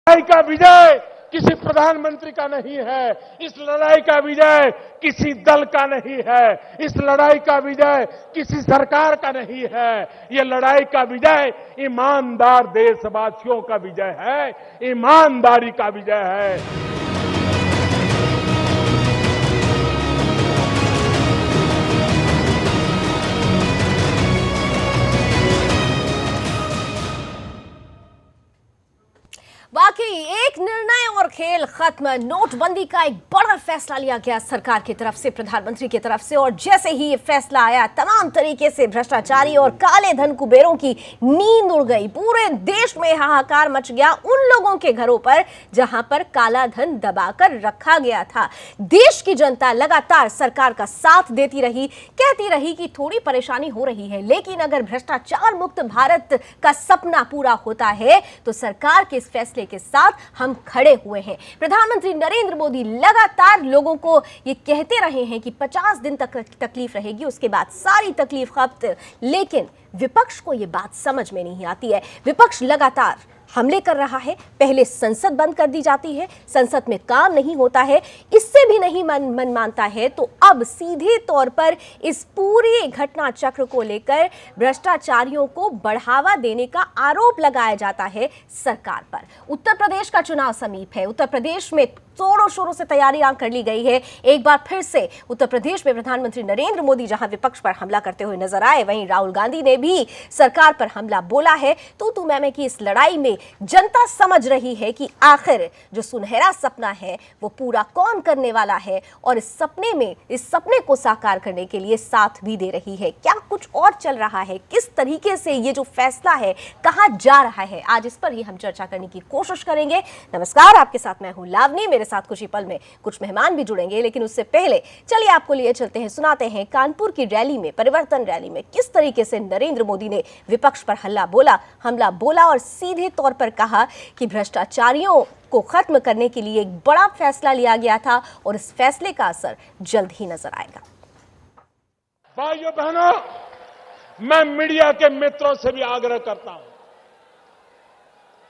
लड़ाई का विजय किसी प्रधानमंत्री का नहीं है, इस लड़ाई का विजय किसी दल का नहीं है, इस लड़ाई का विजय किसी सरकार का नहीं है। ये लड़ाई का विजय ईमानदार देशवासियों का विजय है, ईमानदारी का विजय है। वाकई एक निर्णय और खेल खत्म। नोटबंदी का एक बड़ा फैसला लिया गया सरकार की तरफ से, प्रधानमंत्री की तरफ से, और जैसे ही ये फैसला आया तमाम तरीके से भ्रष्टाचारी और काले धन कुबेरों की नींद उड़ गई। पूरे देश में हाहाकार मच गया उन लोगों के घरों पर जहां पर काला धन दबाकर रखा गया था। देश की जनता लगातार सरकार का साथ देती रही, कहती रही कि थोड़ी परेशानी हो रही है, लेकिन अगर भ्रष्टाचार मुक्त भारत का सपना पूरा होता है तो सरकार के इस फैसले के साथ हम खड़े हुए हैं। प्रधानमंत्री नरेंद्र मोदी लगातार लोगों को ये कहते रहे हैं कि 50 दिन तक तकलीफ रहेगी, उसके बाद सारी तकलीफ खत्म, लेकिन विपक्ष को ये बात समझ में नहीं आती है। विपक्ष लगातार हमले कर रहा है। पहले संसद बंद कर दी जाती है, संसद में काम नहीं होता है, इससे भी नहीं मन मानता है, तो अब सीधे तौर पर इस पूरे घटना चक्र को लेकर भ्रष्टाचारियों को बढ़ावा देने का आरोप लगाया जाता है सरकार पर। उत्तर प्रदेश का चुनाव समीप है। उत्तर प्रदेश में जोरों शोरों से तैयारियां कर ली गई है। एक बार फिर से उत्तर प्रदेश में प्रधानमंत्री नरेंद्र मोदी जहां विपक्ष पर हमला करते हुए नजर आए, वहीं राहुल गांधी ने भी सरकार पर हमला बोला है। तू मैं की इस लड़ाई में जनता समझ रही है कि आखिर जो सुनहरा सपना है वो पूरा कौन करने वाला है, और इस सपने को साकार करने के लिए साथ भी दे रही है। क्या कुछ और चल रहा है, किस तरीके से ये जो फैसला है कहां जा रहा है, आज इस पर ही हम चर्चा करने की कोशिश करेंगे। नमस्कार, आपके साथ मैं हूं लावनी। मेरे साथ कुछ ही पल में कुछ मेहमान भी जुड़ेंगे, लेकिन उससे पहले चलिए आपको लिए चलते हैं, सुनाते हैं कानपुर की रैली में, परिवर्तन रैली में किस तरीके से नरेंद्र मोदी ने विपक्ष पर हमला बोला और सीधे तौर पर कहा कि भ्रष्टाचारियों को खत्म करने के लिए एक बड़ा फैसला लिया गया था और इस फैसले का असर जल्द ही नजर आएगा। भाइयों बहनों, मैं मीडिया के मित्रों से भी आग्रह करता हूं,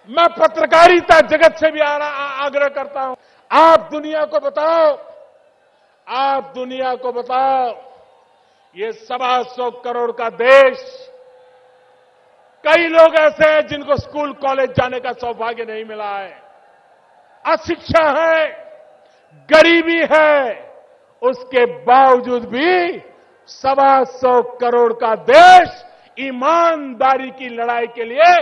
मैं पत्रकारिता जगत से भी आग्रह करता हूं, आप दुनिया को बताओ, ये 125 करोड़ का देश, कई लोग ऐसे हैं जिनको स्कूल कॉलेज जाने का सौभाग्य नहीं मिला है, अशिक्षा है, गरीबी है, उसके बावजूद भी 125 करोड़ का देश ईमानदारी की लड़ाई के लिए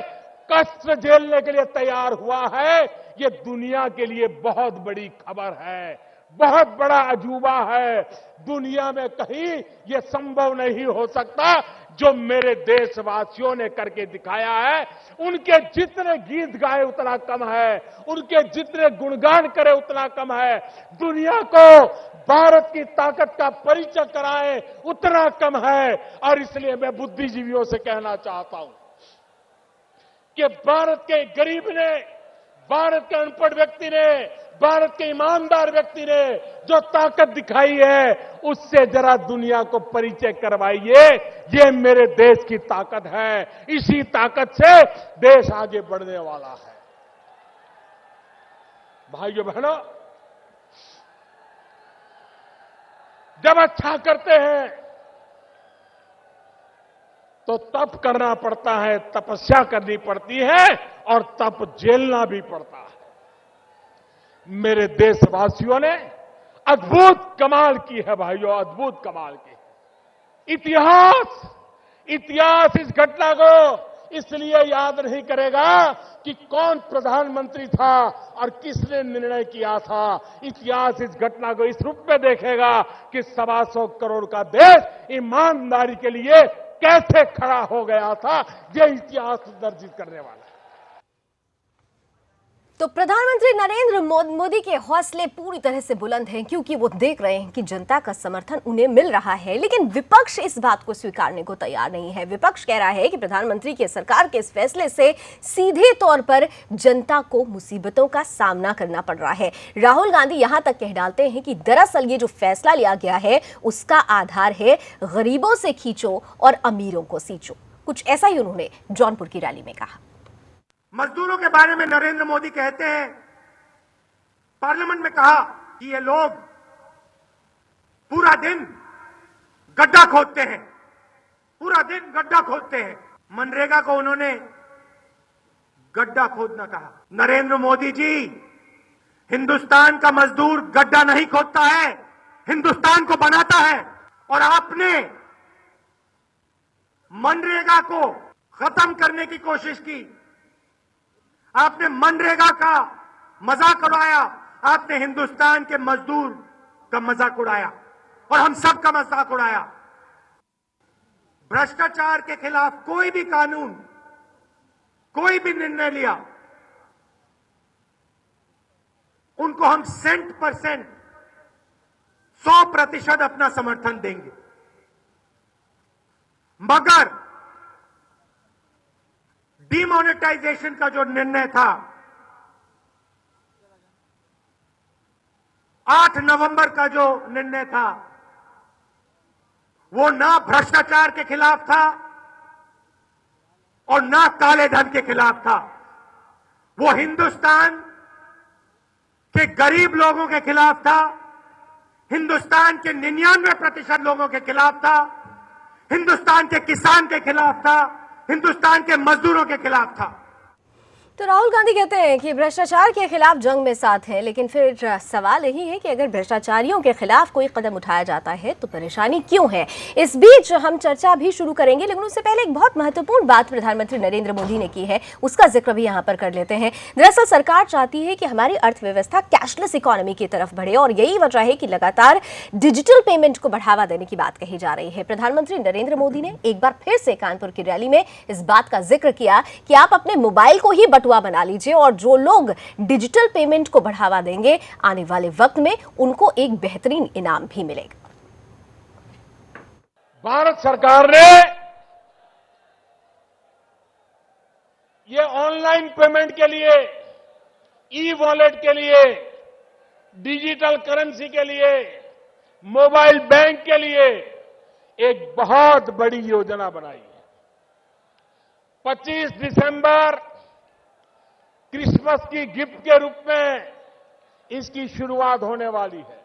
कष्ट झेलने के लिए तैयार हुआ है। ये दुनिया के लिए बहुत बड़ी खबर है, बहुत बड़ा अजूबा है। दुनिया में कहीं ये संभव नहीं हो सकता जो मेरे देशवासियों ने करके दिखाया है। उनके जितने गीत गाए उतना कम है, उनके जितने गुणगान करे उतना कम है। दुनिया को भारत की ताकत का परिचय कराए उतना कम है। और इसलिए मैं बुद्धिजीवियों से कहना चाहता हूं कि भारत के गरीब ने, भारत के अनपढ़ व्यक्ति ने, भारत के ईमानदार व्यक्ति ने जो ताकत दिखाई है, उससे जरा दुनिया को परिचय करवाइए। ये मेरे देश की ताकत है, इसी ताकत से देश आगे बढ़ने वाला है। भाइयों बहनों, जब अच्छा करते हैं तो तप करना पड़ता है, तपस्या करनी पड़ती है और तप झेलना भी पड़ता है। मेरे देशवासियों ने अद्भुत कमाल की है भाइयों, अद्भुत कमाल की। इतिहास इस घटना को इसलिए याद नहीं करेगा कि कौन प्रधानमंत्री था और किसने निर्णय किया था। इतिहास इस घटना को इस रूप में देखेगा कि 125 करोड़ का देश ईमानदारी के लिए कैसे खड़ा हो गया था। यह इतिहास दर्ज करने वाला है। तो प्रधानमंत्री नरेंद्र मोदी के हौसले पूरी तरह से बुलंद हैं, क्योंकि वो देख रहे हैं कि जनता का समर्थन उन्हें मिल रहा है। लेकिन विपक्ष इस बात को स्वीकारने को तैयार नहीं है। विपक्ष कह रहा है कि प्रधानमंत्री की सरकार के इस फैसले से सीधे तौर पर जनता को मुसीबतों का सामना करना पड़ रहा है। राहुल गांधी यहां तक कह डालते हैं कि दरअसल ये जो फैसला लिया गया है उसका आधार है गरीबों से खींचो और अमीरों को सींचो। कुछ ऐसा ही उन्होंने जौनपुर की रैली में कहा। मजदूरों के बारे में नरेंद्र मोदी कहते हैं, पार्लियामेंट में कहा कि ये लोग पूरा दिन गड्ढा खोदते हैं, पूरा दिन गड्ढा खोदते हैं। मनरेगा को उन्होंने गड्ढा खोदना कहा। नरेंद्र मोदी जी, हिंदुस्तान का मजदूर गड्ढा नहीं खोदता है, हिंदुस्तान को बनाता है। और आपने मनरेगा को खत्म करने की कोशिश की, आपने मनरेगा का मजाक उड़ाया, आपने हिंदुस्तान के मजदूर का मजाक उड़ाया और हम सब का मजाक उड़ाया। भ्रष्टाचार के खिलाफ कोई भी कानून, कोई भी निर्णय लिया, उनको हम 100% 100% अपना समर्थन देंगे। मगर डिमोनेटाइजेशन का जो निर्णय था, 8 नवंबर का जो निर्णय था, वो ना भ्रष्टाचार के खिलाफ था और ना काले धन के खिलाफ था। वो हिंदुस्तान के गरीब लोगों के खिलाफ था, हिंदुस्तान के 99% लोगों के खिलाफ था, हिंदुस्तान के किसान के खिलाफ था, हिंदुस्तान के मजदूरों के खिलाफ था। तो राहुल गांधी कहते हैं कि भ्रष्टाचार के खिलाफ जंग में साथ है, लेकिन फिर सवाल यही है कि अगर भ्रष्टाचारियों के खिलाफ कोई कदम उठाया जाता है तो परेशानी क्यों है। इस बीच हम चर्चा भी शुरू करेंगे, लेकिन उससे पहले एक बहुत महत्वपूर्ण बात प्रधानमंत्री नरेंद्र मोदी ने की है, उसका जिक्र भी यहाँ पर कर लेते हैं। दरअसल सरकार चाहती है कि हमारी अर्थव्यवस्था कैशलेस इकोनॉमी की तरफ बढ़े और यही वजह है कि लगातार डिजिटल पेमेंट को बढ़ावा देने की बात कही जा रही है। प्रधानमंत्री नरेंद्र मोदी ने एक बार फिर से कानपुर की रैली में इस बात का जिक्र किया कि आप अपने मोबाइल को ही बना लीजिए और जो लोग डिजिटल पेमेंट को बढ़ावा देंगे आने वाले वक्त में उनको एक बेहतरीन इनाम भी मिलेगा। भारत सरकार ने ये ऑनलाइन पेमेंट के लिए, ई वॉलेट के लिए, डिजिटल करेंसी के लिए, मोबाइल बैंक के लिए एक बहुत बड़ी योजना बनाई है। 25 दिसंबर क्रिसमस की गिफ्ट के रूप में इसकी शुरुआत होने वाली है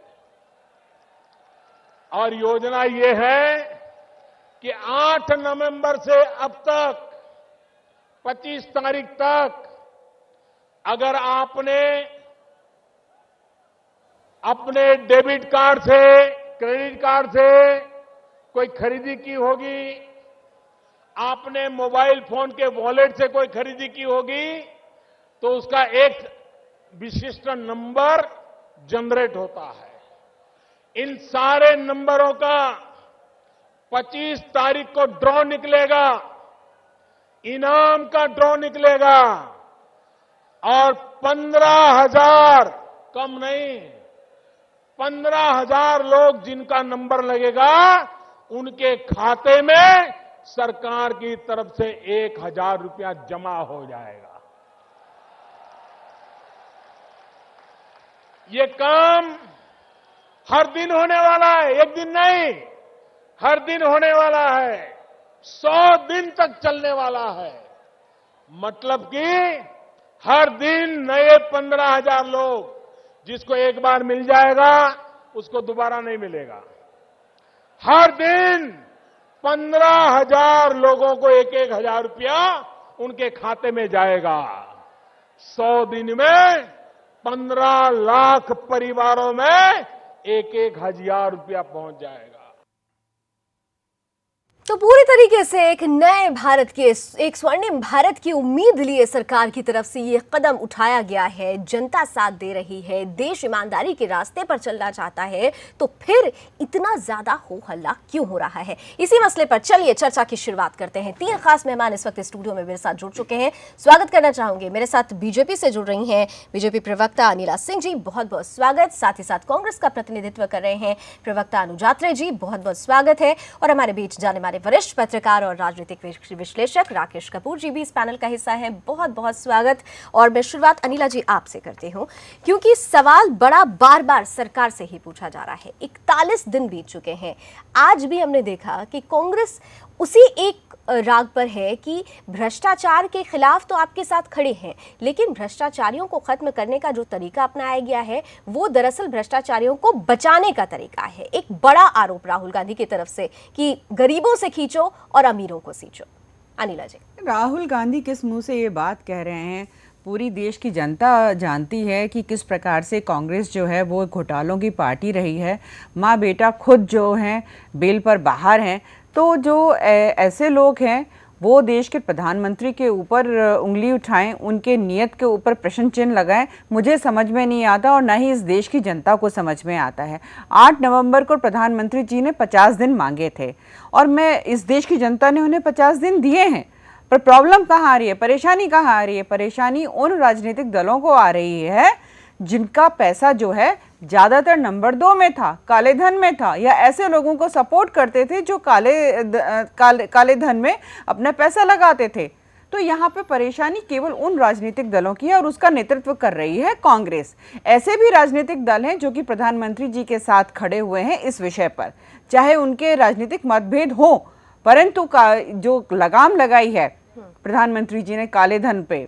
और योजना ये है कि 8 नवंबर से अब तक 25 तारीख तक अगर आपने अपने डेबिट कार्ड से, क्रेडिट कार्ड से कोई खरीदी की होगी, आपने मोबाइल फोन के वॉलेट से कोई खरीदी की होगी, तो उसका एक विशिष्ट नंबर जनरेट होता है। इन सारे नंबरों का 25 तारीख को ड्रॉ निकलेगा, इनाम का ड्रॉ निकलेगा और 15,000, कम नहीं, 15,000 लोग जिनका नंबर लगेगा उनके खाते में सरकार की तरफ से 1,000 रुपया जमा हो जाएगा। ये काम हर दिन होने वाला है, एक दिन नहीं, हर दिन होने वाला है, 100 दिन तक चलने वाला है। मतलब कि हर दिन नए 15,000 लोग, जिसको एक बार मिल जाएगा उसको दोबारा नहीं मिलेगा। हर दिन 15,000 लोगों को 1,000 रुपया उनके खाते में जाएगा। 100 दिन में 15 लाख परिवारों में 1,000 रुपया पहुंच जाएगा। तो पूरी तरीके से एक नए भारत के, एक स्वर्णिम भारत की उम्मीद लिए सरकार की तरफ से ये कदम उठाया गया है। जनता साथ दे रही है, देश ईमानदारी के रास्ते पर चलना चाहता है, तो फिर इतना ज्यादा हो हल्ला क्यों हो रहा है? इसी मसले पर चलिए चर्चा की शुरुआत करते हैं। 3 खास मेहमान इस वक्त स्टूडियो में मेरे साथ जुड़ चुके हैं। स्वागत करना चाहूंगे, मेरे साथ बीजेपी से जुड़ रही हैं बीजेपी प्रवक्ता अनिला सिंह जी, बहुत बहुत स्वागत। साथ ही साथ कांग्रेस का प्रतिनिधित्व कर रहे हैं प्रवक्ता अनुज आत्रे जी, बहुत बहुत स्वागत है। और हमारे बीच जाने माने वरिष्ठ पत्रकार और राजनीतिक विश्लेषक राकेश कपूर जी भी इस पैनल का हिस्सा हैं, बहुत बहुत स्वागत। और मैं शुरुआत अनिला जी आपसे करती हूं, क्योंकि सवाल बड़ा बार बार सरकार से ही पूछा जा रहा है। 41 दिन बीत चुके हैं, आज भी हमने देखा कि कांग्रेस उसी एक राग पर है कि भ्रष्टाचार के खिलाफ तो आपके साथ खड़े हैं, लेकिन भ्रष्टाचारियों को खत्म करने का जो तरीका अपनाया गया है वो दरअसल भ्रष्टाचारियों को बचाने का तरीका है। एक बड़ा आरोप राहुल गांधी की तरफ से कि गरीबों से खींचो और अमीरों को सींचो। अनिला जी, राहुल गांधी किस मुंह से ये बात कह रहे हैं? पूरी देश की जनता जानती है कि किस प्रकार से कांग्रेस जो है वो घोटालों की पार्टी रही है। माँ बेटा खुद जो हैं बेल पर बाहर हैं। तो जो ऐसे लोग हैं वो देश के प्रधानमंत्री के ऊपर उंगली उठाएं, उनके नियत के ऊपर प्रश्न चिन्ह लगाएं, मुझे समझ में नहीं आता और ना ही इस देश की जनता को समझ में आता है। 8 नवंबर को प्रधानमंत्री जी ने 50 दिन मांगे थे और इस देश की जनता ने उन्हें 50 दिन दिए हैं। पर प्रॉब्लम कहाँ आ रही है, परेशानी कहाँ आ रही है? परेशानी उन राजनीतिक दलों को आ रही है जिनका पैसा जो है ज़्यादातर नंबर 2 में था, काले धन में था, या ऐसे लोगों को सपोर्ट करते थे जो काले धन में अपना पैसा लगाते थे। तो यहाँ पे परेशानी केवल उन राजनीतिक दलों की है और उसका नेतृत्व कर रही है कांग्रेस। ऐसे भी राजनीतिक दल हैं जो कि प्रधानमंत्री जी के साथ खड़े हुए हैं इस विषय पर, चाहे उनके राजनीतिक मतभेद हो, परंतु जो लगाम लगाई है प्रधानमंत्री जी ने काले धन पे,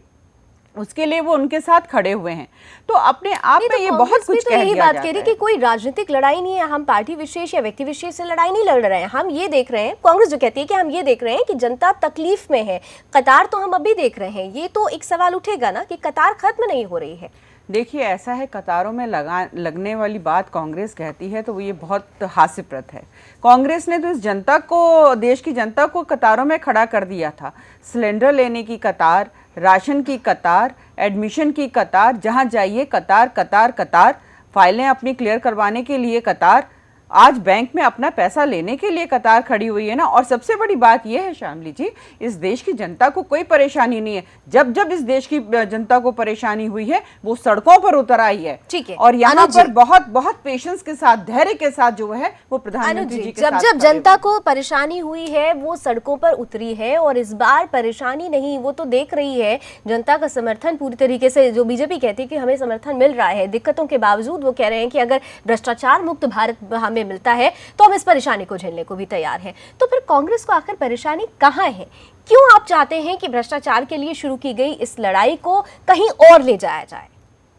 उसके लिए वो उनके साथ खड़े हुए हैं। तो अपने आप में ये बहुत कुछ कह दिया बात कह रही कि कोई राजनीतिक लड़ाई नहीं है, हम पार्टी विशेष या व्यक्ति विशेष से लड़ाई नहीं लड़ रहे हैं। हम ये देख रहे हैं, कांग्रेस जो कहती है कि हम ये देख रहे हैं कि जनता तकलीफ में है। कतार तो हम अभी देख रहे हैं, ये तो एक सवाल उठेगा ना कि कतार खत्म नहीं हो रही है। देखिए, ऐसा है, कतारों में लगने वाली बात कांग्रेस कहती है तो ये बहुत हास्यप्रद है। कांग्रेस ने तो इस जनता को, देश की जनता को कतारों में खड़ा कर दिया था। सिलेंडर लेने की कतार, राशन की कतार, एडमिशन की कतार, जहां जाइए कतार कतार कतार, फाइलें अपनी क्लियर करवाने के लिए कतार, आज बैंक में अपना पैसा लेने के लिए कतार खड़ी हुई है ना। और सबसे बड़ी बात यह है शामली जी, इस देश की जनता को कोई परेशानी नहीं है। जब इस देश की जनता को परेशानी हुई है वो सड़कों पर उतर आई है। ठीक है, और यहाँ पर बहुत पेशेंस के साथ, धैर्य के साथ जो है वो प्रधानमंत्री जी के साथ जब जनता को परेशानी हुई है वो सड़कों पर उतरी है। और इस बार परेशानी नहीं, वो तो देख रही है जनता का समर्थन पूरी तरीके से, जो बीजेपी कहती है कि हमें समर्थन मिल रहा है दिक्कतों के बावजूद। वो कह रहे हैं कि अगर भ्रष्टाचार मुक्त भारत हमें मिलता है तो हम इस परेशानी को झेलने को भी तैयार हैं। तो फिर कांग्रेस को आखिर परेशानी कहां है? क्यों आप चाहते हैं कि भ्रष्टाचार के लिए शुरू की गई इस लड़ाई को कहीं और ले जाया जाए?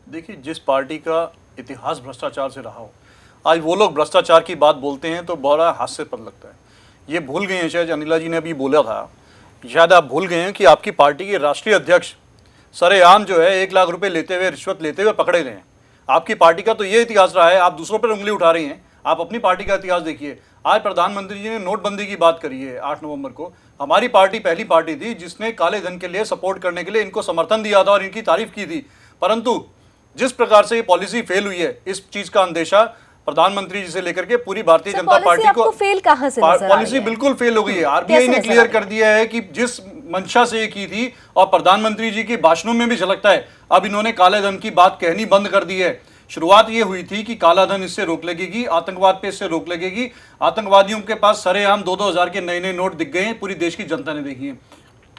देखिए, जिस पार्टी का इतिहास भ्रष्टाचार से रहा हो, आज वो लोग भ्रष्टाचार की बात बोलते हैं तो बड़ा हास्यास्पद लगता है। ये भूल गए हैं, शायद अनिला जी ने अभी बोला था, शायद आप भूल गए हैं कि आपकी पार्टी के राष्ट्रीय अध्यक्ष सरेआम जो है 1 लाख रुपए लेते हुए, रिश्वत लेते हुए पकड़े गए हैं। आपकी पार्टी का तो ये इतिहास रहा है। आप दूसरों पर उंगली उठा रही हैं, आप अपनी पार्टी का इतिहास देखिए। आज प्रधानमंत्री जी ने नोटबंदी की बात करी है 8 नवंबर को। हमारी पार्टी पहली पार्टी थी जिसने काले धन के लिए सपोर्ट करने के लिए इनको समर्थन दिया था और इनकी तारीफ की थी। परंतु जिस प्रकार से ये पॉलिसी फेल हुई है, इस चीज का अंदेशा प्रधानमंत्री जी से लेकर के पूरी भारतीय जनता पार्टी को, फेल कहां से नजर आ रही है? पॉलिसी बिल्कुल फेल हो गई है। आरबीआई ने क्लियर कर दिया है कि जिस मंशा से ये की थी, और प्रधानमंत्री जी के भाषणों में भी झलकता है, अब इन्होंने काले धन की बात कहनी बंद कर दी है। शुरुआत ये हुई थी कि काला धन इससे रोक लगेगी, आतंकवाद पे इससे रोक लगेगी। आतंकवादियों के पास सरेआम 2-2 हज़ार के नए नोट दिख गए हैं, पूरी देश की जनता ने देखी है।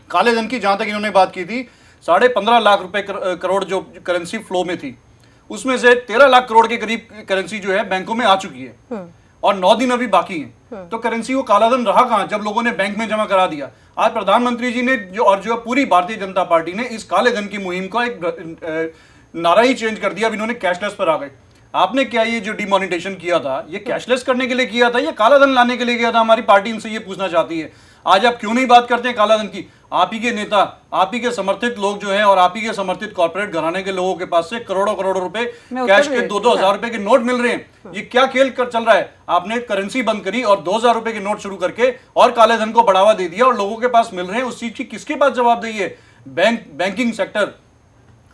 काले धन की जहां तक इन्होंने बात की थी, 15.5 लाख रुपए करोड़ जो करेंसी फ्लो में थी, उसमें से 13 लाख करोड़ के करीब करेंसी जो है बैंकों में आ चुकी है और 9 दिन अभी बाकी हैं। तो करेंसी वो काला धन रहा कहां जब लोगों ने बैंक में जमा करा दिया? आज प्रधानमंत्री जी ने जो पूरी भारतीय जनता पार्टी ने इस काले धन की मुहिम का एक नारा ही चेंज कर दिया। अब इन्होंने कैशलेस पर आ गए। आपने क्या ये जो डिमोनेटाइजेशन किया था, ये कैशलेस करने के लिए किया था या काला धन लाने के लिए किया था? हमारी पार्टी इनसे ये पूछना चाहती है। आज आप क्यों नहीं बात करते हैं काला धन की? आप ही के नेता, आप ही के समर्थित लोग जो हैं और आप ही के समर्थित कॉर्पोरेट घराने के लोगों के पास से करोड़ों रुपए कैश के 2-2 हज़ार रुपए के नोट मिल रहे हैं। ये क्या खेल कर चल रहा है? आपने करेंसी बंद करी और 2,000 रुपए के नोट शुरू करके और काले धन को बढ़ावा दे दिया और लोगों के पास मिल रहे हैं। उस चीज की किसके पास जवाबदेही है? बैंकिंग सेक्टर,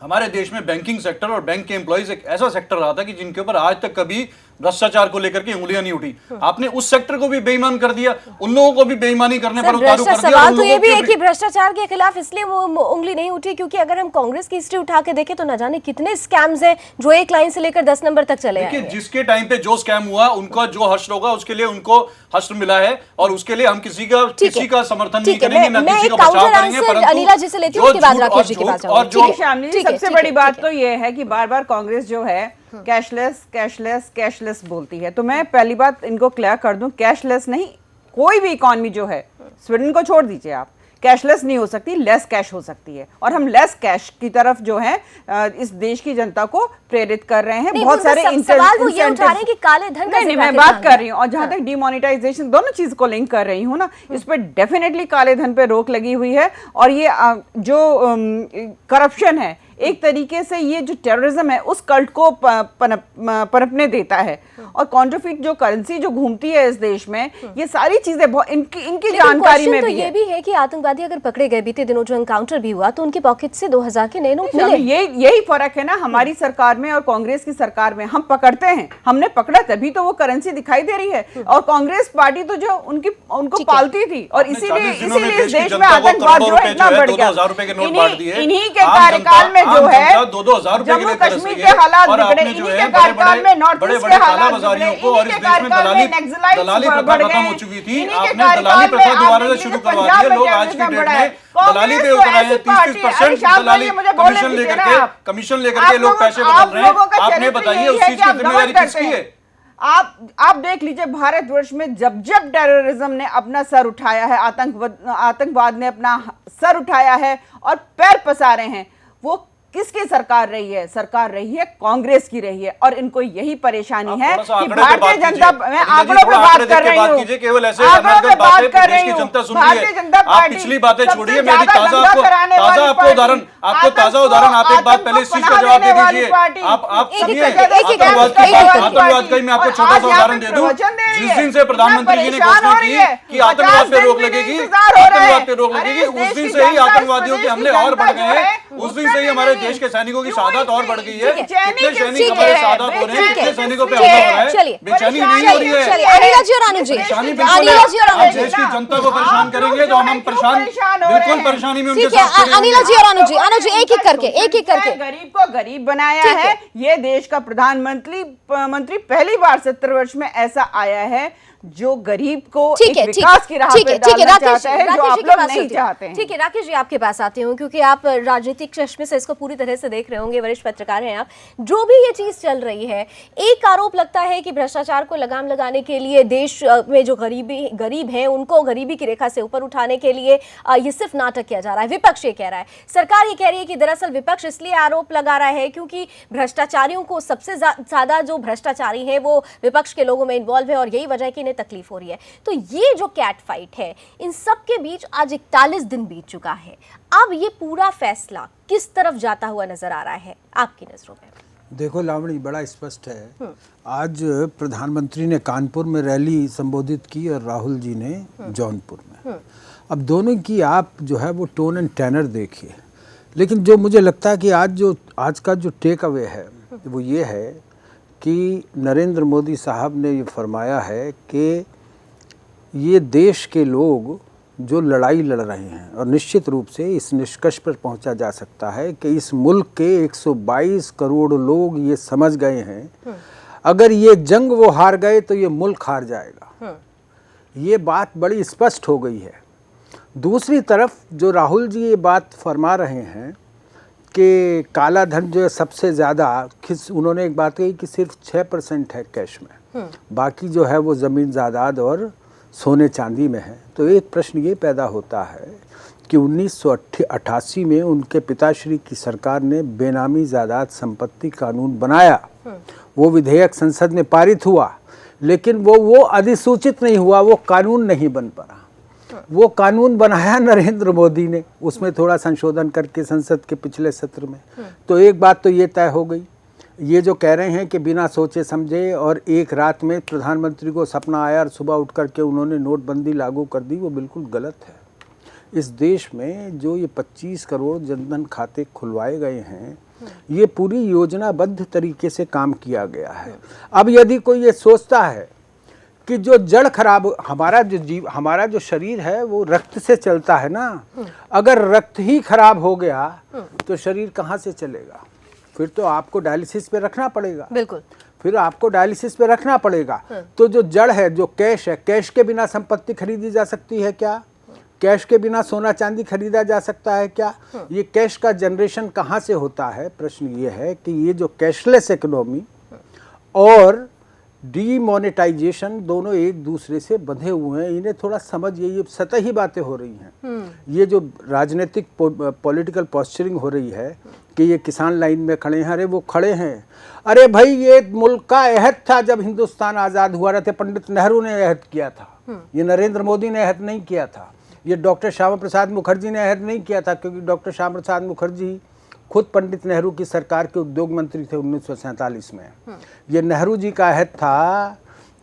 हमारे देश में बैंकिंग सेक्टर और बैंक के एम्प्लॉइज एक ऐसा सेक्टर रहा था कि जिनके ऊपर आज तक कभी भ्रष्टाचार को लेकर के उंगलियां नहीं उठी। आपने उस सेक्टर को भी बेईमान कर दिया, उन लोगों को भी बेईमानी करने पर उतारू कर दिया। सवाल तो ये भी है कि भ्रष्टाचार के खिलाफ इसलिए वो उंगली नहीं उठी क्योंकि अगर हम कांग्रेस की हिस्ट्री उठा के देखें तो न जाने कितने स्कैम्स हैं जो 1 लाइन से लेकर 10 नंबर तक चले आए हैं। जिसके टाइम पे जो स्कैम हुआ, उनका जो हर्ष होगा उसके लिए उनको हर्ष मिला है और उसके लिए हम किसी का समर्थन नहीं करेंगे, ना किसी का बचाव करेंगे। अनिला जी से लेती हूं, उसके बाद राकेश जी के पास जाऊंगी। सबसे बड़ी बात तो ये है कि बार-बार कांग्रेस जो है कैशलेस बोलती है। तो मैं पहली बात इनको क्लियर कर दूं, कैशलेस नहीं, कोई भी इकॉनमी जो है, स्वीडन को छोड़ दीजिए आप, कैशलेस नहीं हो सकती, लेस कैश हो सकती है। और हम लेस कैश की तरफ जो है इस देश की जनता को प्रेरित कर रहे हैं। बहुत सारे सवाल वो ये उठा रहे हैं कि काले धन का नहीं, मैं बात कर रही हूँ। और जहां तक डिमोनेटाइजेशन, दोनों चीज को लिंक कर रही हूँ ना, इस पर डेफिनेटली काले धन पे रोक लगी हुई है। और ये जो करप्शन है, एक तरीके से ये जो टेररिज्म है उस कल्ट को पनपने देता है। और काउंटरफीट जो करेंसी जो घूमती है इस देश में, ये सारी चीजें इनकी जानकारी में भी ये भी है कि आतंकवादी अगर पकड़े गए, बीते दिनों जो एनकाउंटर भी हुआ तो उनके पॉकेट से 2000 के नए नोट मिले। यही फर्क है ना हमारी सरकार में और कांग्रेस की सरकार में। हम पकड़ते हैं, हमने पकड़ा तभी तो वो करेंसी दिखाई दे रही है। और कांग्रेस पार्टी तो जो उनको पालती थी, और इसीलिए इस देश में आतंकवाद जो है इतना बढ़ गया। इन्हीं के कार्यकाल में जो है जम्मू कश्मीर के हालात बिगड़े, इन्हीं के कार्यकाल में नॉर्थ ईस्ट के हालात बिगड़े, इन्हीं के कार्यकाल में नक्सलाइट बढ़ गए, इन्हीं के कार्यकाल में आपने शुरू करवा दिया। लोग आज की डेट में दलाली पे उतर आए हैं, 30% दलाली कमीशन लेकर के लोग पैसे बदल रहे हैं। आपने बताइए उस चीज की जिम्मेदारी किसकी है? आप देख लीजिए, भारतवर्ष में जब जब टेररिज्म ने अपना सर उठाया है, आतंकवाद ने अपना सर उठाया है और पैर पसारे हैं, वो किसकी सरकार रही है? सरकार रही है कांग्रेस की रही है। और इनको यही परेशानी है कि भारतीय जनता, मैं आंकड़ों पे बात कर रही हूँ, आंकड़ों पे बात कर रही हूँ, भारतीय जनता पार्टी पिछली बातें छोड़िए, मैं ताजा आपको उदाहरण, आप एक बात पहले इस चीज का जवाब दे दीजिए। आप सुनिए, आतंकवाद का मैं आपको छोटा सा उदाहरण दे दूं। जिस दिन से प्रधानमंत्री जी ने घोषणा की कि आतंकवाद पे रोक लगेगी, उस दिन से ही आतंकवादियों के हमले और बढ़ गए हैं। उस दिन से ही हमारे देश के सैनिकों की शहादत और बढ़ गई है। कितने सैनिक हमारे शहादत हो रहे हैं, कितने सैनिकों पे हमला हो रहा है, बेचैनी नहीं हो रही है। अनिला जी और अनुज जी, अनिला जी और अनुज जी, देश की जनता को परेशान करेंगे तो हम परेशान, बिल्कुल परेशानी में उनके साथ खड़े होंगे। अनिला जी और अनुज जी, एक एक करके गरीब को गरीब बनाया है। ये देश का प्रधानमंत्री पहली बार 70 वर्ष में ऐसा आया है जो गरीब को एक विकास की राह पे डालना चाहता है, जो आप लोग नहीं चाहते हैं। ठीक है राकेश जी, आपके पास आती हूँ क्योंकि आप राजनीतिक चश्मे से इसको पूरी तरह से देख रहे होंगे, वरिष्ठ पत्रकार हैं आप। जो भी ये चीज चल रही है, एक आरोप लगता है कि भ्रष्टाचार को लगाम लगाने के लिए देश में जो गरीब है उनको गरीबी की रेखा से ऊपर उठाने के लिए ये सिर्फ नाटक किया जा रहा है। विपक्ष ये कह रहा है, सरकार ये कह रही है कि दरअसल विपक्ष इसलिए आरोप लगा रहा है क्योंकि भ्रष्टाचारियों को, सबसे ज्यादा जो भ्रष्टाचारी है वो विपक्ष के लोगों में इन्वॉल्व है और यही वजह की तकलीफ हो रही है। तो ये जो कैट फाइट है, इन सब के बीच आज 41 दिन बीत चुका है। अब ये पूरा फैसला किस तरफ जाता हुआ नजर आ रहा है आपकी नजरों में? देखो लावणी, बड़ा स्पष्ट है। आज प्रधानमंत्री ने कानपुर में रैली संबोधित की और राहुल जी ने जौनपुर में। अब दोनों की आप जो है वो टोन एंड टेनर देखिए। लेकिन जो मुझे लगता है कि आज का जो टेक अवे है वो ये है कि नरेंद्र मोदी साहब ने ये फरमाया है कि ये देश के लोग जो लड़ाई लड़ रहे हैं, और निश्चित रूप से इस निष्कर्ष पर पहुंचा जा सकता है कि इस मुल्क के 122 करोड़ लोग ये समझ गए हैं, अगर ये जंग वो हार गए तो ये मुल्क हार जाएगा। ये बात बड़ी स्पष्ट हो गई है। दूसरी तरफ जो राहुल जी ये बात फरमा रहे हैं कि काला धन जो है सबसे ज़्यादा, उन्होंने एक बात कही कि सिर्फ 6% है कैश में, बाकी जो है वो ज़मीन जायदाद और सोने चांदी में है। तो एक प्रश्न ये पैदा होता है कि 1988 में उनके पिताश्री की सरकार ने बेनामी जायदाद संपत्ति कानून बनाया। वो विधेयक संसद में पारित हुआ, लेकिन वो अधिसूचित नहीं हुआ, वो कानून नहीं बन पड़ा। वो कानून बनाया नरेंद्र मोदी ने, उसमें थोड़ा संशोधन करके संसद के पिछले सत्र में। तो एक बात तो ये तय हो गई। ये जो कह रहे हैं कि बिना सोचे समझे और एक रात में प्रधानमंत्री को सपना आया और सुबह उठ करके उन्होंने नोटबंदी लागू कर दी, वो बिल्कुल गलत है। इस देश में जो ये 25 करोड़ जनधन खाते खुलवाए गए हैं, ये पूरी योजनाबद्ध तरीके से काम किया गया है। अब यदि कोई ये सोचता है कि जो जड़ खराब, हमारा जो शरीर है वो रक्त से चलता है ना, अगर रक्त ही खराब हो गया तो शरीर कहाँ से चलेगा? फिर तो आपको डायलिसिस पे रखना पड़ेगा। बिल्कुल, फिर आपको डायलिसिस पे रखना पड़ेगा। तो जो जड़ है, जो कैश है, कैश के बिना संपत्ति खरीदी जा सकती है क्या? कैश के बिना सोना चांदी खरीदा जा सकता है क्या? ये कैश का जनरेशन कहाँ से होता है? प्रश्न ये है कि ये जो कैशलेस इकोनॉमी और डीमोनेटाइजेशन, दोनों एक दूसरे से बंधे हुए हैं। इन्हें थोड़ा समझिए, ये सतही बातें हो रही हैं। ये जो राजनीतिक पॉलिटिकल पॉस्चरिंग हो रही है कि ये किसान लाइन में खड़े हैं, अरे वो खड़े हैं, अरे भाई ये मुल्क का अहद था जब हिंदुस्तान आज़ाद हुआ रहते, पंडित नेहरू ने अहद किया था, ये नरेंद्र मोदी ने अहद नहीं किया था, ये डॉक्टर श्यामा प्रसाद मुखर्जी ने अहद नहीं किया था, क्योंकि डॉक्टर श्यामा प्रसाद मुखर्जी खुद पंडित नेहरू की सरकार के उद्योग मंत्री थे 1947 में। ये नेहरू जी का अहद था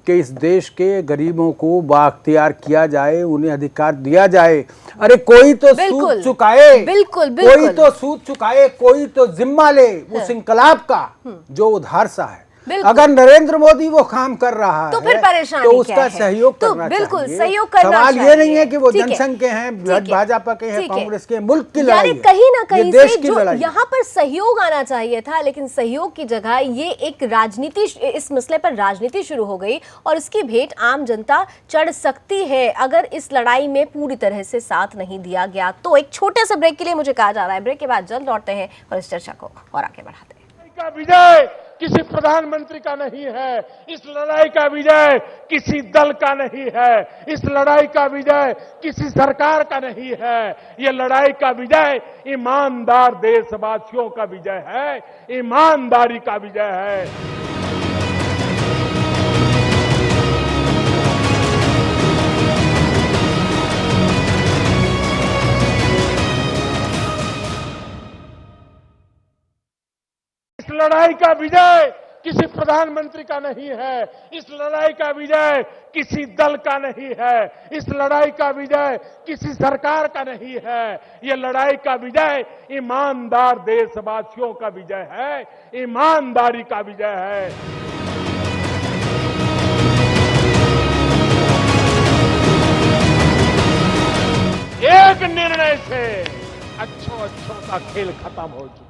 कि इस देश के गरीबों को बाख्तियार किया जाए, उन्हें अधिकार दिया जाए। अरे कोई तो सूद चुकाए, बिल्कुल कोई तो सूद चुकाए, कोई तो जिम्मा ले उस इंकलाब का जो उधार सा है। अगर नरेंद्र मोदी वो काम कर रहा तो फिर परेशानी तो उसका सहयोग तो करना बिल्कुल चाहिए। सहयोग करना सवाल चाहिए। ये नहीं है कि वो जनसंघ के हैं, भाजपा के हैं, कांग्रेस के, मुल्क की लड़ाई है, कहीं ना कहीं देश से की जो लड़ाई। यहाँ पर सहयोग आना चाहिए था, लेकिन सहयोग की जगह ये एक राजनीति, इस मसले पर राजनीति शुरू हो गई और इसकी भेंट आम जनता चढ़ सकती है अगर इस लड़ाई में पूरी तरह से साथ नहीं दिया गया। तो एक छोटे से ब्रेक के लिए मुझे कहा जा रहा है, ब्रेक के बाद जल्द लौटते हैं और इस चर्चा को और आगे बढ़ाते हैं। का विजय किसी प्रधानमंत्री का नहीं है, इस लड़ाई का विजय किसी दल का नहीं है, इस लड़ाई का विजय किसी सरकार का नहीं है, ये लड़ाई का विजय ईमानदार देशवासियों का विजय है, ईमानदारी का विजय है। इस लड़ाई का विजय किसी प्रधानमंत्री का नहीं है, इस लड़ाई का विजय किसी दल का नहीं है, इस लड़ाई का विजय किसी सरकार का नहीं है, ये लड़ाई का विजय ईमानदार देशवासियों का विजय है, ईमानदारी का विजय है। एक निर्णय से अच्छों का खेल खत्म हो चुका है।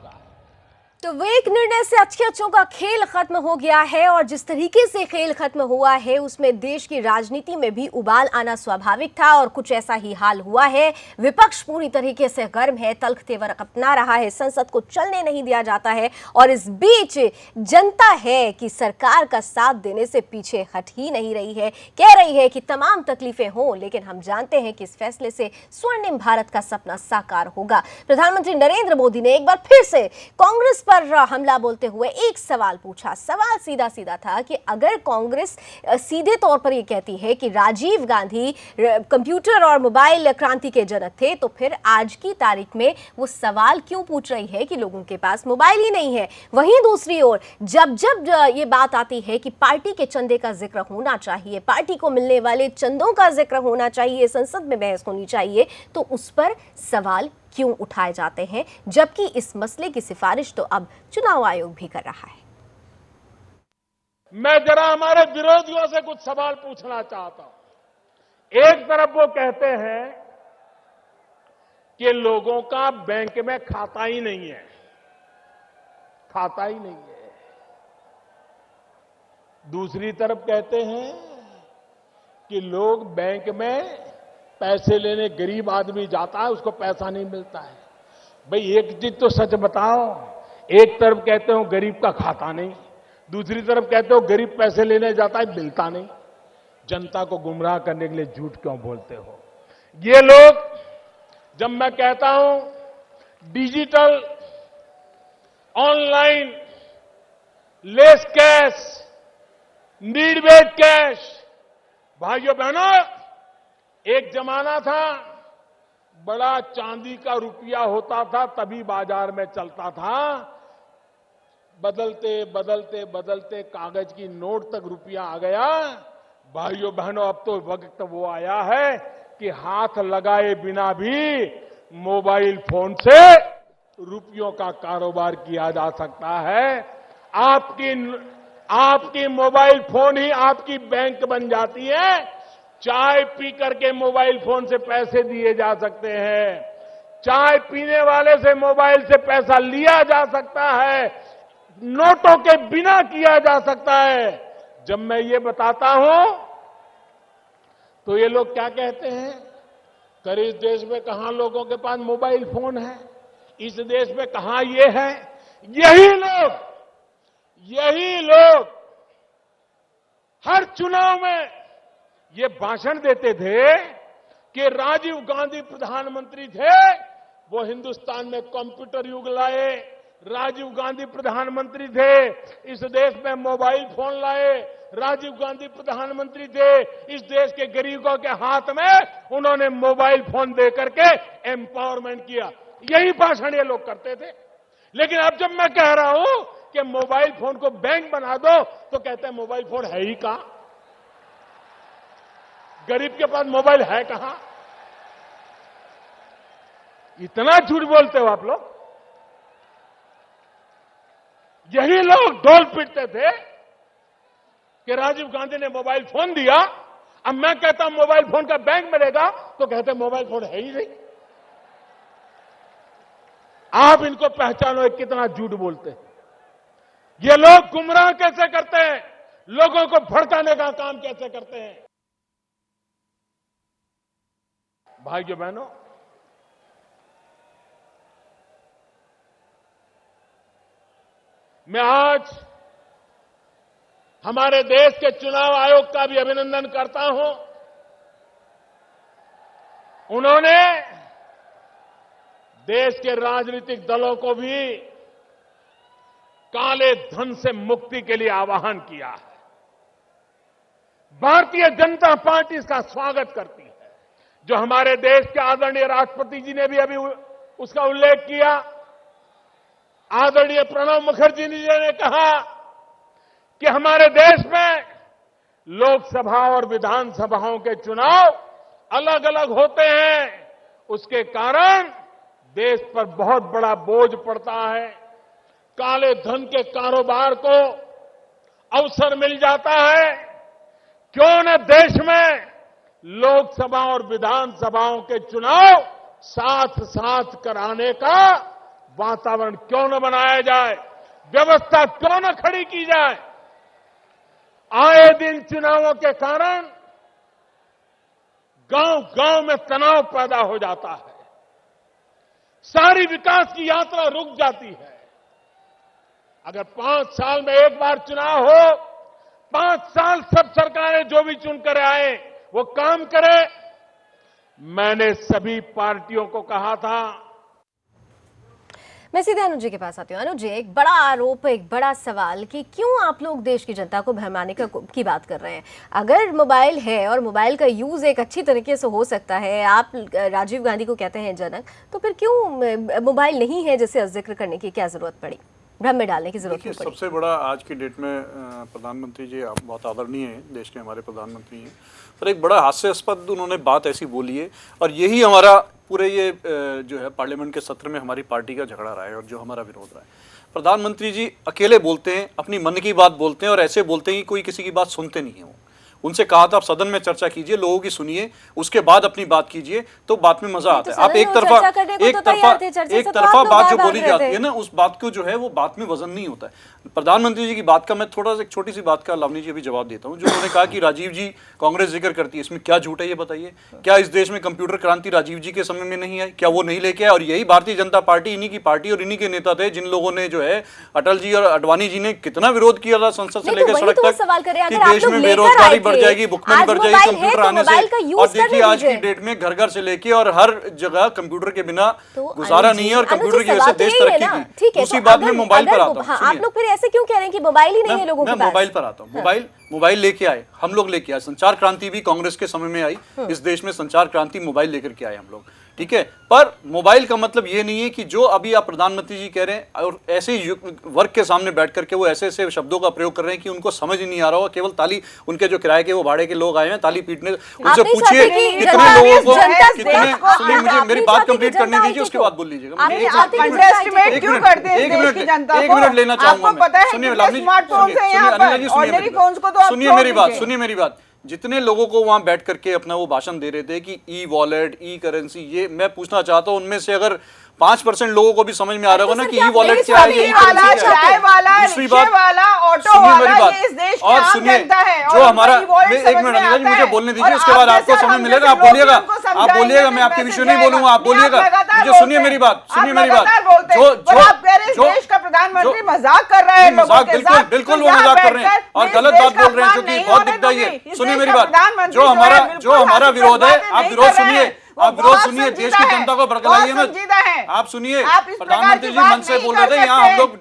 तो वो एक निर्णय से अच्छों का खेल खत्म हो गया है और जिस तरीके से खेल खत्म हुआ है उसमें देश की राजनीति में भी उबाल आना स्वाभाविक था और कुछ ऐसा ही हाल हुआ है। विपक्ष पूरी तरीके से गर्म है, तल्ख तेवर अपना रहा है, संसद को चलने नहीं दिया जाता है और इस बीच जनता है कि सरकार का साथ देने से पीछे हट ही नहीं रही है, कह रही है कि तमाम तकलीफें हों लेकिन हम जानते हैं कि इस फैसले से स्वर्णिम भारत का सपना साकार होगा। प्रधानमंत्री नरेंद्र मोदी ने एक बार फिर से कांग्रेस पर हमला बोलते हुए एक सवाल पूछा। सवाल सीधा सीधा था कि अगर कांग्रेस सीधे तौर पर यह कहती है कि राजीव गांधी कंप्यूटर और मोबाइल क्रांति के जनक थे, तो फिर आज की तारीख में वो सवाल क्यों पूछ रही है कि लोगों के पास मोबाइल ही नहीं है। वहीं दूसरी ओर जब जब ये बात आती है कि पार्टी के चंदे का जिक्र होना चाहिए, पार्टी को मिलने वाले चंदों का जिक्र होना चाहिए, संसद में बहस होनी चाहिए, तो उस पर सवाल क्यों उठाए जाते हैं, जबकि इस मसले की सिफारिश तो अब चुनाव आयोग भी कर रहा है। मैं जरा हमारे विरोधियों से कुछ सवाल पूछना चाहता हूं। एक तरफ वो कहते हैं कि लोगों का बैंक में खाता ही नहीं है, खाता ही नहीं है। दूसरी तरफ कहते हैं कि लोग बैंक में पैसे लेने, गरीब आदमी जाता है उसको पैसा नहीं मिलता है। भाई एक चीज तो सच बताओ, एक तरफ कहते हो गरीब का खाता नहीं, दूसरी तरफ कहते हो गरीब पैसे लेने जाता है मिलता नहीं। जनता को गुमराह करने के लिए झूठ क्यों बोलते हो? ये लोग, जब मैं कहता हूं digital, online, less cash, need based cash, भाइयों बहनों, एक जमाना था बड़ा चांदी का रुपया होता था तभी बाजार में चलता था, बदलते बदलते बदलते कागज की नोट तक रुपया आ गया। भाइयों बहनों, अब तो वक्त वो आया है कि हाथ लगाए बिना भी मोबाइल फोन से रुपयों का कारोबार किया जा सकता है। आपकी मोबाइल फोन ही आपकी बैंक बन जाती है। चाय पी करके मोबाइल फोन से पैसे दिए जा सकते हैं, चाय पीने वाले से मोबाइल से पैसा लिया जा सकता है, नोटों के बिना किया जा सकता है। जब मैं ये बताता हूं तो ये लोग क्या कहते हैं, कर इस देश में कहां लोगों के पास मोबाइल फोन है, इस देश में कहां ये है। यही लोग हर चुनाव में ये भाषण देते थे कि राजीव गांधी प्रधानमंत्री थे, वो हिंदुस्तान में कंप्यूटर युग लाए। राजीव गांधी प्रधानमंत्री थे, इस देश में मोबाइल फोन लाए। राजीव गांधी प्रधानमंत्री थे, इस देश के गरीबों के हाथ में उन्होंने मोबाइल फोन दे करके एम्पावरमेंट किया। यही भाषण ये लोग करते थे। लेकिन अब जब मैं कह रहा हूं कि मोबाइल फोन को बैंक बना दो, तो कहते हैं मोबाइल फोन है ही कहां, गरीब के पास मोबाइल है कहां। इतना झूठ बोलते हो आप लोग। यही लोग ढोल पीटते थे कि राजीव गांधी ने मोबाइल फोन दिया। अब मैं कहता हूं मोबाइल फोन का बैंक मिलेगा, तो कहते हैं मोबाइल फोन है ही नहीं। आप इनको पहचानो कितना झूठ बोलते हैं। ये लोग गुमराह कैसे करते हैं, लोगों को भड़काने का काम कैसे करते हैं। भाइयों बहनों, मैं आज हमारे देश के चुनाव आयोग का भी अभिनंदन करता हूं। उन्होंने देश के राजनीतिक दलों को भी काले धन से मुक्ति के लिए आह्वान किया है। भारतीय जनता पार्टी इसका स्वागत करती है। जो हमारे देश के आदरणीय राष्ट्रपति जी ने भी अभी उसका उल्लेख किया। आदरणीय प्रणब मुखर्जी जी ने कहा कि हमारे देश में लोकसभा और विधानसभाओं के चुनाव अलग अलग होते हैं, उसके कारण देश पर बहुत बड़ा बोझ पड़ता है। काले धन के कारोबार को अवसर मिल जाता है। क्यों न देश में लोकसभा और विधानसभाओं के चुनाव साथ साथ कराने का वातावरण क्यों न बनाया जाए, व्यवस्था क्यों न खड़ी की जाए। आए दिन चुनावों के कारण गांव गांव में तनाव पैदा हो जाता है, सारी विकास की यात्रा रुक जाती है। अगर 5 साल में एक बार चुनाव हो, 5 साल सब सरकारें जो भी चुनकर आए वो काम करे। मैंने सभी पार्टियों को कहा था। मैं सीधे अनुज जी के पास आती हूँ। अनुज जी, एक बड़ा आरोप, एक बड़ा सवाल कि क्यों आप लोग देश की जनता को भरमाने की बात कर रहे हैं। अगर मोबाइल है और मोबाइल का यूज एक अच्छी तरीके से हो सकता है, आप राजीव गांधी को कहते हैं जनक, तो फिर क्यों मोबाइल नहीं है जिसे जिक्र करने की क्या जरूरत पड़ी, भ्रम में डालने की जरूरत पड़ी? सबसे बड़ा आज की डेट में प्रधानमंत्री जी आप बहुत आदरणीय हैं, देश के हमारे प्रधानमंत्री हैं, पर एक बड़ा हास्यास्पद उन्होंने बात ऐसी बोली है। और यही हमारा पूरे ये जो है पार्लियामेंट के सत्र में हमारी पार्टी का झगड़ा रहा है और जो हमारा विरोध रहा है। प्रधानमंत्री जी अकेले बोलते हैं, अपनी मन की बात बोलते हैं और ऐसे बोलते हैं कि कोई किसी की बात सुनते नहीं है। वो उनसे कहा था आप सदन में चर्चा कीजिए, लोगों की सुनिए, उसके बाद अपनी बात कीजिए, तो बात में मजा आता है। आप एक तरफा बात जो बोली जाती है ना, उस बात को जो है वो बात में वजन नहीं होता है। प्रधानमंत्री जी की बात का मैं थोड़ा सा एक छोटी सी बात का लावनी जी अभी जवाब देता हूं। जो उन्होंने कहा कि राजीव जी कांग्रेस जिक्र करती है, इसमें क्या झूठ है ये बताइए। क्या इस देश में कंप्यूटर क्रांति राजीव जी के समय में नहीं आई? क्या वो नहीं लेके आए? और यही भारतीय जनता पार्टी, इन्हीं की पार्टी और इन्हीं के नेता थे जिन लोगों ने जो है अटल जी और अडवाणी जी ने कितना विरोध किया था संसद से लेकर सड़क तक कि देश में बेरोजगारी बढ़ जाएगी, भुखमरी बढ़ जाएगी कंप्यूटर आने से। और देखिए आज की डेट में घर घर से लेके और हर जगह कंप्यूटर के बिना गुजारा नहीं है और कंप्यूटर की वजह से देश तरक्की की। उसी बात में मोबाइल पर आता हूँ। आप लोग फिर ऐसे क्यों कह रहे हैं कि मोबाइल ही नहीं है लोगों के पास? मोबाइल पर आता हूँ। मोबाइल लेके आए, हम लोग लेके आए। संचार क्रांति भी कांग्रेस के समय में आई। इस देश में संचार क्रांति मोबाइल लेकर के आए हम लोग, ठीक है। पर मोबाइल का मतलब ये नहीं है कि जो अभी आप प्रधानमंत्री जी कह रहे हैं और ऐसे वर्ग के सामने बैठ करके वो ऐसे ऐसे शब्दों का प्रयोग कर रहे हैं कि उनको समझ ही नहीं आ रहा होगा। केवल ताली, उनके जो किराए के वो भाड़े के लोग आए हैं ताली पीटने, उनसे पूछिए कितने लोगों को, कितने, सुनिए मुझे मेरी बात कंप्लीट करने दीजिए, उसके बाद बोल लीजिएगा। एक मिनट लेना चाहूंगा। सुनिए मेरी बात। जितने लोगों को वहां बैठ करके अपना वो भाषण दे रहे थे कि ई वॉलेट, ई करेंसी, ये मैं पूछना चाहता हूं उनमें से अगर 5% लोगों को भी समझ में आ रहा होगा ना कि ई वॉलेट क्या है, ई करेंसी क्या है। दूसरी बात, सुनिए मेरी बात और सुनिए जो हमारा, एक मिनट मुझे बोलने दीजिए, उसके बाद आपको समय मिलेगा, आप बोलिएगा। आप बोलिएगा, मैं आपके विषय नहीं बोलूंगा, आप बोलिएगा, मुझे सुनिए मेरी बात, सुनिए मेरी बात। देश का प्रधानमंत्री मजाक कर रहे हैं, बिल्कुल वो मजाक कर रहे हैं और गलत बात बोल रहे हैं, क्योंकि बहुत दिखता ही है। सुनिए मेरी बात, जो हमारा विरोध है, आप विरोध सुनिए, आप विरोध सुनिए, देश की जनता को भड़काइए मत। आप सुनिए, प्रधानमंत्री जी मन से बोल रहे थे, यहाँ हम लोग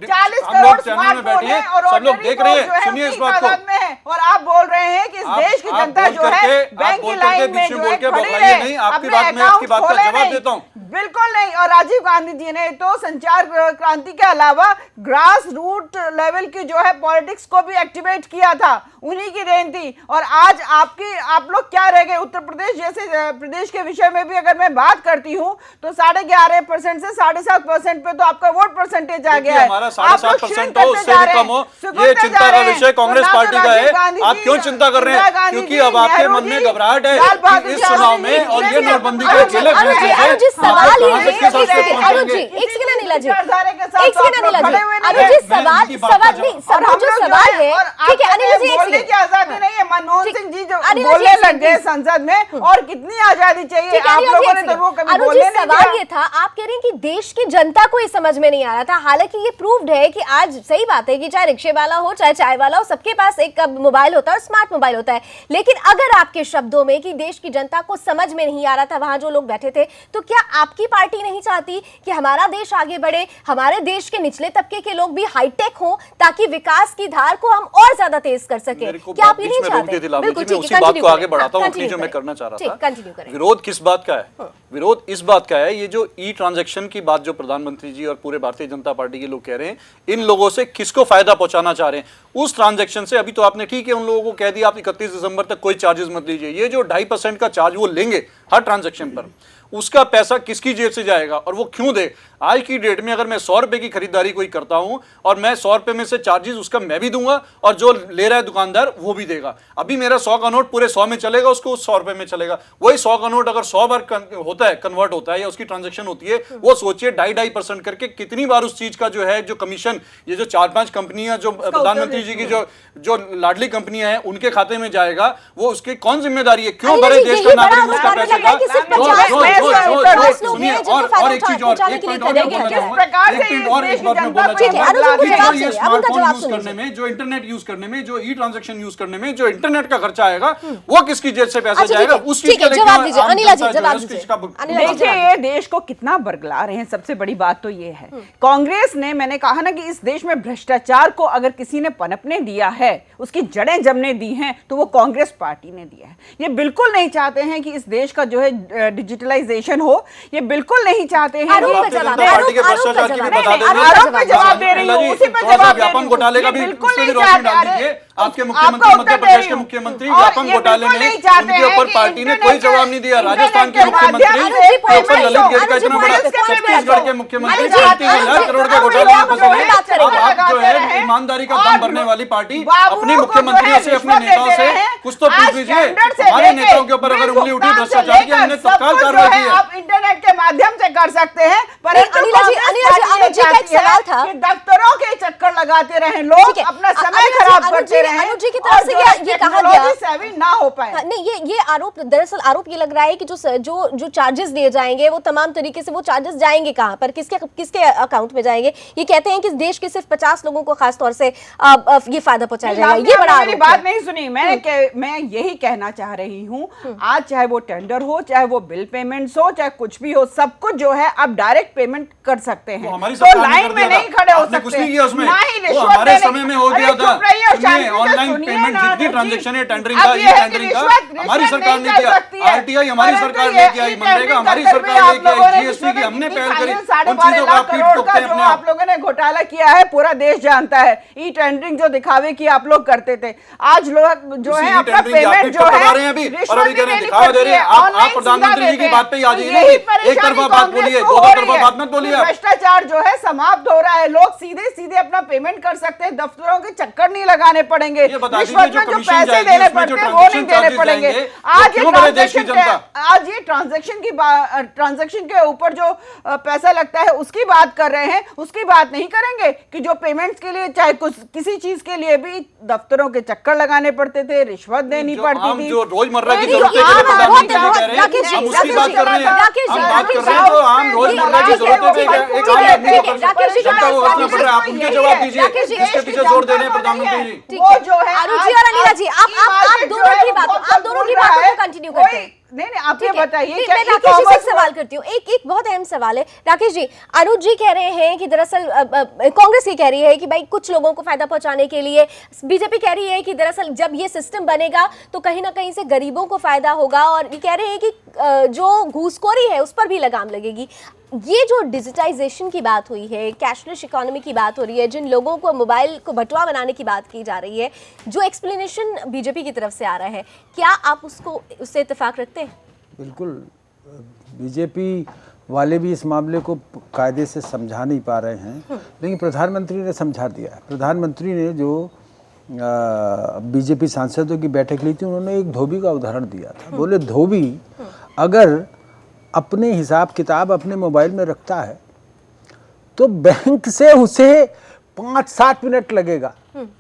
चैनल में बैठे हैं, सब लोग देख रहे हैं, सुनिए इस बात को। और आप बोल रहे हैं कि इस देश की जनता जो है बैंक की लाइन में जो है खड़ी है। नहीं, आपकी बात में आपकी बात का जवाब देता हूँ। बिल्कुल नहीं। और राजीव गांधी जी ने तो संचार क्रांति के अलावा ग्रास रूट लेवल की जो है पॉलिटिक्स को भी एक्टिवेट किया था, उन्हीं की देन थी। और आज आप लोग क्या रह गए? उत्तर प्रदेश जैसे प्रदेश के विषय में भी अगर मैं बात करती हूँ तो 11.5% से 7.5% पे तो आपका वोट परसेंटेज आ गया है। हमारा 7.5% हो, उससे भी कम हो, ये चिंता का विषय कांग्रेस पार्टी का है। आप क्यों चिंता कर रहे हैं? क्योंकि अब आपके मन में घबराहट है इस चुनाव में, और ये नोटबंदी के अकेले फैसले से सवाल ये है कि अरुण जी, एक सेकंड अनिला जी, एक सेकंड अनिला जी, अरुण जी सवाल नहीं, सब जो सवाल है, ठीक है अनिला जी, बोलने की आजादी नहीं है। मनमोहन सिंह जी जो बोलने लग गए संसद में, और कितनी आजादी चाहिए आप लोगों ने, तो वो कभी बोलने नहीं दिया। सवाल ये था, आप कह रहे हैं कि देश की जनता को ये समझ में नहीं आ रहा था, हालांकि ये प्रूव्ड है कि आज सही बात है कि चाहे रिक्शे वाला हो, चाहे चाय वाला हो, सबके पास एक मोबाइल होता है, स्मार्ट मोबाइल होता है। लेकिन अगर आपके शब्दों में कि देश की जनता को समझ में नहीं आ रहा था वहां जो लोग बैठे थे, तो क्या आपकी पार्टी नहीं चाहती कि हमारा देश आगे बढ़े, हमारे देश के निचले तबके के लोग भी हाईटेक हो, ताकि विकास की धार को हम और ज्यादा तेज कर सके? क्या आप ये नहीं चाहते? बिल्कुल, उसी बात को आगे बढ़ाता हूं, अपनी जो मैं करना चाह रहा था। विरोध किस बात का है? विरोध इस बात का है, ये जो ई ट्रांजैक्शन की बात जो प्रधानमंत्री जी और पूरे भारतीय जनता पार्टी के लोग कह रहे हैं, इन लोगों से किसको फायदा पहुंचाना चाह रहे हैं उस ट्रांजैक्शन से? अभी तो आपने ठीक है उन लोगों को कह दिया आप 31 दिसंबर तक कोई चार्जेस मत लीजिए। ये जो 2.5% का चार्ज वो लेंगे हर ट्रांजैक्शन पर, उसका पैसा किसकी जेब से जाएगा और वो क्यों दे? आज की डेट में अगर मैं 100 रुपए की खरीदारी कोई करता हूं और मैं 100 रुपए में से चार्जेस उसका मैं भी दूंगा और जो ले रहा है दुकानदार वो भी देगा। अभी मेरा 100 का नोट पूरे 100 में चलेगा, उसको 100 रुपए में चलेगा। वही 100 का नोट अगर 100 बार होता है, कन्वर्ट होता है या उसकी ट्रांजेक्शन होती है, वो सोचिए 2.5% करके कितनी बार उस चीज का जो है जो कमीशन, ये जो 4-5 कंपनियां जो प्रधानमंत्री जी की जो लाडली कंपनियां हैं उनके खाते में जाएगा, वो उसकी कौन जिम्मेदारी है? क्यों बड़े देश का नागरिक उसका पैसे का? सुनिए, और एक चीज और, एक पॉइंट और बोलना चाहूंगा, एक बात मैं बोलना चाहूंगा, ये स्मार्टफोन यूज करने में, जो इंटरनेट यूज करने में, जो ई ट्रांजैक्शन यूज करने में जो इंटरनेट का खर्चा आएगा, वो किसकी जेब से पैसा जाएगा? उस चीज के लिए देखिए, ये देश को कितना बरगला रहे हैं। सबसे बड़ी बात तो ये है, कांग्रेस ने, मैंने कहा ना कि इस देश में भ्रष्टाचार को अगर किसी ने पनपने दिया है, उसकी जड़ें जमने दी हैं, तो वो कांग्रेस पार्टी ने दिया है। ये बिल्कुल नहीं चाहते हैं कि इस देश का जो है डिजिटलाइजेशन हो, ये बिल्कुल नहीं चाहते हैं। आरोप पे जवाब दे रही हूं, उसी पे जवाब व्यापम घोटाले का भी रोशनी डाल दीजिए। आपके मुख्यमंत्री, मध्य प्रदेश के मुख्यमंत्री व्यापम घोटाले में उनके ऊपर पार्टी ने कोई जवाब नहीं दिया। राजस्थान के मुख्यमंत्री के ऊपर ललित गेट का इतना बड़ा, छत्तीसगढ़ के मुख्यमंत्री 34,000 करोड़ का घोटाला में फंसे हैं। अब आप जो है ईमानदारी का दम भरने वाली पार्टी अपने मुख्यमंत्रियों से, अपने नेताओं से कुछ तो पूछ लीजिए। हमारे नेताओं के ऊपर अगर उंगली उठी भ्रष्टाचार की, हमने तत्काल कार्रवाई की है। आप इंटरनेट के माध्यम से कर सकते हैं, पर दफ्तरों के चक्कर लगाते रहे लोग, अपना समय खराब करते रहे, ये कहा गया सेवी ना हो पाए। नहीं, ये आरोप, दरअसल आरोप ये लग रहा है कि जो चार्जेस दिए जाएंगे वो तमाम तरीके से, वो चार्जेस जाएंगे कहां पर, किसके अकाउंट में जाएंगे? ये कहते हैं कि देश के सिर्फ 50 लोगों को खास तौर से ये फायदा पहुंचाया जाएगा। ये बड़ा मेरी बात नहीं सुनी। मैं यही कहना चाह रही हूँ, आज चाहे वो टेंडर हो, चाहे वो बिल पेमेंट्स हो, चाहे कुछ भी हो, सब कुछ जो है आप डायरेक्ट पेमेंट कर सकते हैं। तो लाइन में नहीं खड़े हो सकते। हमारे समय में हो गया था, ऑनलाइन पेमेंट जितनी ट्रांजैक्शन है टेंडरिंग का, ये टेंडरिंग का हमारी सरकार ने किया, आरटीआई हमारी सरकार ने किया, मनरेगा हमारी सरकार ने किया, जीएसटी की हमने पहल करी। उन चीजों का पीठ ठोकते हैं अपने आप लोगों ने घोटाला किया है, पूरा देश जानता है। ई टेंडरिंग जो दिखावे की आप लोग करते थे, आज लोग जो है अपना पेमेंट जो है और अभी कह रहे हैं दिखावा दे रहे हैं। आप प्रधानमंत्री जी की बात पे आ जाइए, एक तरफा बात बोलिए, दो तरफा बात मत बोलिए। भ्रष्टाचार जो है समाप्त हो रहा है, लोग सीधे सीधे अपना पेमेंट कर सकते हैं, दफ्तरों के चक्कर नहीं लगा लगाने पड़ेंगे, ये बता दीजिए, रिश्वत में जो कमीशन पैसे जाएगी, देने उसमें जो पड़ते हैं वो नहीं ट्रांजैक्शन देने चार्जेस पड़ेंगे। जाएंगे, आज तो क्यों बोले देश की जनता? आज ये ट्रांजैक्शन के ऊपर जो पैसा लगता है उसकी बात कर रहे हैं, उसकी बात नहीं करेंगे कि जो पेमेंट्स के लिए चाहे कुछ किसी चीज के लिए भी दफ्तरों के चक्कर लगाने पड़ते थे, रिश्वत देनी पड़ती थी। जो रोजमर्रा की नहीं, जरूरतें आम प्रधानमंत्री जी आदमी कह रहे हैं, राकेश जी, हम उसकी बात कर रहे हैं, राकेश जी, हम बात कर रहे हैं राकेश तो आम जी, रोजमर्रा की राकेश जी, जरूरतें पे राकेश जी, एक आम आदमी को राकेश जी, जनता को रखना पड़ रहा है। आप उनके जवाब दीजिए, राकेश जी, इसके पीछे जोर दे रहे हैं प्रधानमंत्री जी। ठीक वो है। जो है अरुण जी और अनिला जी, आप दोनों की बातों को कंटिन्यू करते हैं। नहीं, आप ये ठीक है। बताइए मैं क्या राकेश जी से एक सवाल करती हूँ, एक बहुत अहम सवाल है। राकेश जी, अनुज जी कह रहे हैं कि दरअसल कांग्रेस ये कह रही है कि भाई कुछ लोगों को फायदा पहुंचाने के लिए, बीजेपी कह रही है कि दरअसल जब ये सिस्टम बनेगा तो कहीं ना कहीं से गरीबों को फायदा होगा, और ये कह रहे हैं कि जो घूसखोरी है उस पर भी लगाम लगेगी। ये जो डिजिटाइजेशन की बात हुई है, कैशलेस इकोनॉमी की बात हो रही है, जिन लोगों को मोबाइल को बटुआ बनाने की बात की जा रही है, जो एक्सप्लेनेशन बीजेपी की तरफ से आ रहा है, क्या आप उससे इत्तेफाक रखते हैं? बिल्कुल, बीजेपी वाले भी इस मामले को कायदे से समझा नहीं पा रहे हैं, लेकिन प्रधानमंत्री ने समझा दिया है। प्रधानमंत्री ने जो बीजेपी सांसदों की बैठक ली थी, उन्होंने एक धोबी का उदाहरण दिया था। बोले धोबी अगर अपने हिसाब किताब अपने मोबाइल में रखता है तो बैंक से उसे 5-7 मिनट लगेगा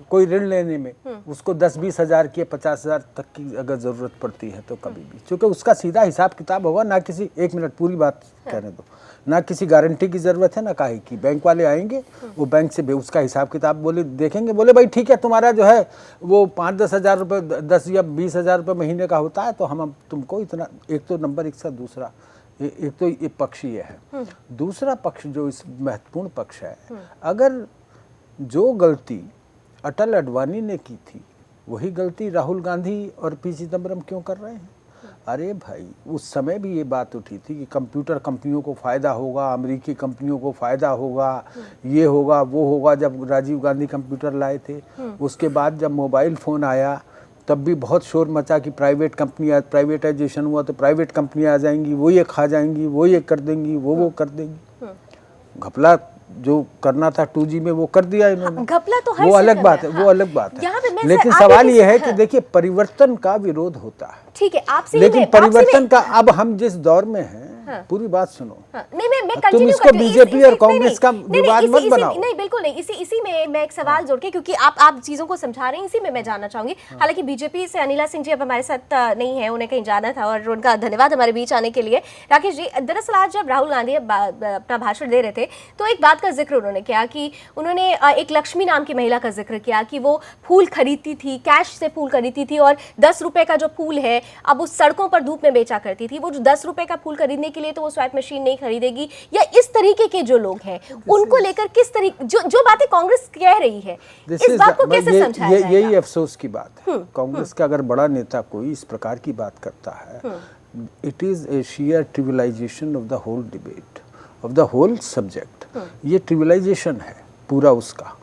कोई ऋण लेने में, उसको 10-20 हज़ार की 50 हज़ार तक की अगर ज़रूरत पड़ती है तो कभी भी, क्योंकि उसका सीधा हिसाब किताब होगा। ना किसी, एक मिनट पूरी बात कहने दो, ना किसी गारंटी की ज़रूरत है ना काहे की। बैंक वाले आएंगे, वो बैंक से उसका हिसाब किताब बोले देखेंगे, बोले भाई ठीक है तुम्हारा जो है वो 5-10 हज़ार रुपये, 10 या 20 हज़ार रुपये महीने का होता है, तो हम तुमको इतना, एक तो नंबर एक सा दूसरा, एक तो ये पक्ष ये है। दूसरा पक्ष जो इस महत्वपूर्ण पक्ष है, अगर जो गलती अटल अडवाणी ने की थी वही गलती राहुल गांधी और पी चिदम्बरम क्यों कर रहे हैं? अरे भाई, उस समय भी ये बात उठी थी कि कंप्यूटर कंपनियों को फ़ायदा होगा, अमेरिकी कंपनियों को फ़ायदा होगा, ये होगा वो होगा, जब राजीव गांधी कंप्यूटर लाए थे। उसके बाद जब मोबाइल फ़ोन आया तब भी बहुत शोर मचा कि प्राइवेट कंपनियाँ, प्राइवेटाइजेशन हुआ तो प्राइवेट कंपनियाँ आ जाएंगी, वो ये खा जाएंगी, वो ये कर देंगी, वो कर देंगी। घपला जो करना था 2G में वो कर दिया इन्होंने। घपला तो हर वो अलग सेक्टर बात में, है, वो अलग बात यहाँ पे मैं है। लेकिन आप सवाल एक ये है कि देखिए, परिवर्तन का विरोध होता है, ठीक है, आपसे लेकिन परिवर्तन का अब हम जिस दौर में हैं, पूरी बात सुनो। नहीं, मैं तुम कंटिन्यू इसको करती हूँ। बीजेपी और कांग्रेस का विवाद मत बनाओ। नहीं, बिल्कुल नहीं। इसी में मैं एक सवाल जोड़ के, क्योंकि आप चीजों को समझा रहे हैं, इसी में मैं जानना चाहूंगी। हालांकि बीजेपी से अनिला सिंह जी अब हमारे साथ नहीं है, उन्हें कहीं जाना था, और उनका धन्यवाद हमारे बीच आने के लिए। राकेश जी, दरअसल आज जब राहुल गांधी अपना भाषण दे रहे थे तो एक बात का जिक्र उन्होंने किया कि उन्होंने एक लक्ष्मी नाम की महिला का जिक्र किया कि वो फूल खरीदती थी, कैश से फूल खरीदती थी, और 10 रुपए का जो फूल है अब उस सड़कों पर धूप में बेचा करती थी। वो जो 10 रुपए का फूल खरीदने के लिए तो वो स्वाइप मशीन नहीं खरीदेगी। या इस तरीके के जो लोग हैं उनको लेकर किस तरीके जो बातें कांग्रेस कह रही है, इस बात को कैसे समझाया जाएगा? यही अफसोस की बात है। कांग्रेस का अगर बड़ा नेता कोई इस प्रकार की बात करता है, it is a sheer trivialisation of the whole debate, of the whole subject. ये ट्रिविलाइजेशन है पूरा उसका।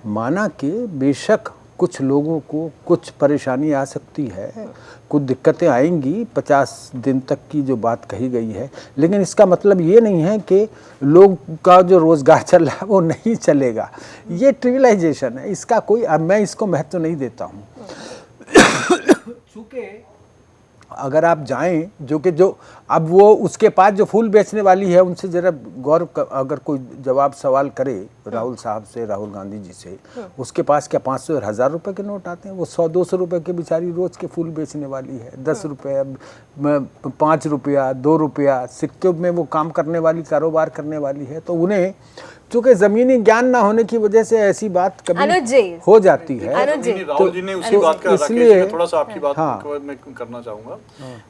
माना कि बेशक कुछ लोगों को कुछ परेशानी आ सकती है, कुछ दिक्कतें आएंगी 50 दिन तक की जो बात कही गई है, लेकिन इसका मतलब ये नहीं है कि लोग का जो रोजगार चल रहा है वो नहीं चलेगा। ये ट्रिविलाइजेशन है, इसका कोई, मैं इसको महत्व नहीं देता हूँ। चूँकि अगर आप जाएं, जो अब वो उसके पास जो फूल बेचने वाली है उनसे जरा गौर, अगर कोई जवाब सवाल करे राहुल साहब से, राहुल गांधी जी से, उसके पास क्या 500 और 1000 रुपए के नोट आते हैं? वो 100-200 रुपए के बेचारी रोज के फूल बेचने वाली है। 10 रुपये, 5 रुपया, 2 रुपया सिक्के में वो काम करने वाली, कारोबार करने वाली है। तो उन्हें चूंकि जमीनी ज्ञान ना होने की वजह से ऐसी बात कभी हो जाती है। राहुल जी ने उसी बात का, इसलिए थोड़ा सा आपकी बात मैं करना चाहूंगा।